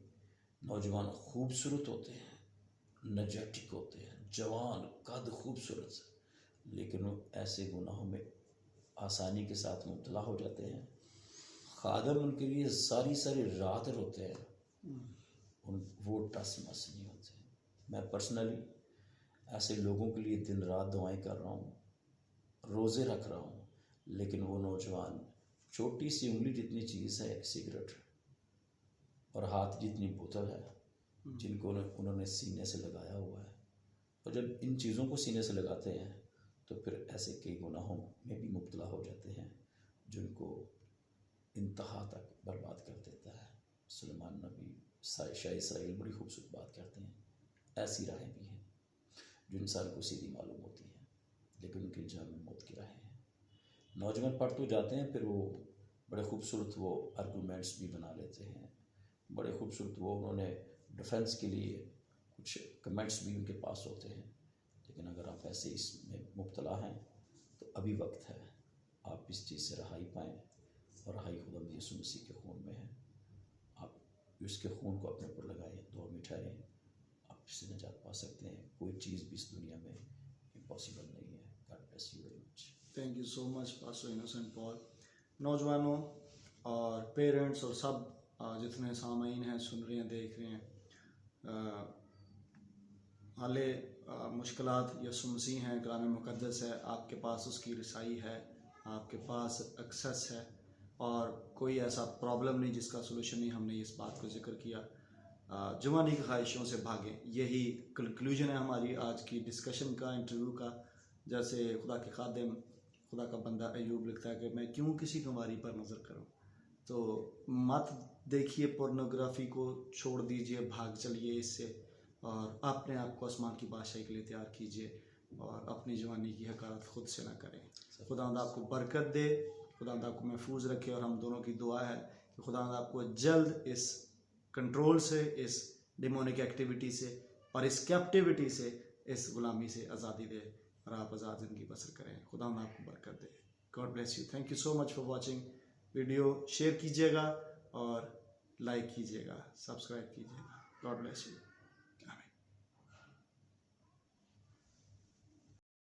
नौजवान खूबसूरत होते हैं, नर्जेटिक होते हैं, जवान, कद खूबसूरत, लेकिन वो ऐसे गुनाहों में आसानी के साथ मुब्तला हो जाते हैं। खादम उनके लिए सारी सारी रात रोते हैं, वो टस मस नहीं होते। मैं पर्सनली ऐसे लोगों के लिए दिन रात दुआएं कर रहा हूँ, रोज़े रख रहा हूँ, लेकिन वो नौजवान, छोटी सी उंगली जितनी चीज़ है एक सिगरेट, और हाथ जितनी बोतल है, जिनको उन्होंने सीने से लगाया हुआ है। और जब इन चीज़ों को सीने से लगाते हैं तो फिर ऐसे कई गुनाहों में भी मुब्तला हो जाते हैं, जिनको इंतहा तक बर्बाद कर देता है। सुलेमान नबी, शाह इसराइल बड़ी खूबसूरत बात करते हैं, ऐसी राहें भी हैं जो इंसान को सीधी मालूम होती हैं, लेकिन उनके अंजाम में मौत की राहें हैं। नौजवान पढ़ तो जाते हैं, फिर वो बड़े खूबसूरत वो आर्गूमेंट्स भी बना लेते हैं, बड़े खूबसूरत वो उन्होंने डिफेंस के लिए कुछ कमेंट्स भी उनके पास होते हैं। लेकिन अगर आप ऐसे इसमें मुब्तला हैं तो अभी वक्त है, आप इस चीज़ से रहाई पाएँ, और रहाई खुदा यीशु मसीह के खून में है। आप उसके खून को अपने ऊपर लगाएं, दुआ में ठहरें, आप इससे निजात पा सकते हैं। कोई चीज़ भी इस दुनिया में इम्पॉसिबल नहीं है। God bless you very much. Thank you so much pastor Innocent Paul. नौजवानों और पेरेंट्स और सब जितने सामाईन हैं, सुन रहे हैं, देख रहे हैं, हाले मुश्किलात यीशु मसीह हैं, कलाम मुक़द्दस है, आपके पास उसकी रसाई है, आपके पास एक्सेस है, और कोई ऐसा प्रॉब्लम नहीं जिसका सोल्यूशन नहीं। हमने इस बात को जिक्र किया, जवानी की ख्वाहिशों से भागें, यही कंक्लूजन है हमारी आज की डिस्कशन का, इंटरव्यू का। जैसे खुदा के खादिम, खुदा का बंदा अयूब लिखता है कि मैं क्यों किसी कुंवारी पर नज़र करूं। तो मत देखिए पोर्नोग्राफी को, छोड़ दीजिए, भाग चलिए इससे, और अपने आप को आसमान की बादशाही के लिए तैयार कीजिए, और अपनी जवानी की हकारत खुद से ना करें। खुदावंद आपको बरकत दे, खुदावंद आपको महफूज रखे, और हम दोनों की दुआ है कि खुदावंद आपको जल्द इस कंट्रोल से, इस डिमोनिक एक्टिविटी से, और इस कैप्टिविटी से, इस गुलामी से आज़ादी दे, और आप आज़ाद ज़िंदगी बसर करें। खुदावंद आपको बरकत दे। God bless you. Thank you so much for watching. Video share कीजिएगा और लाइक कीजिएगा, सब्सक्राइब कीजिएगा। God bless you.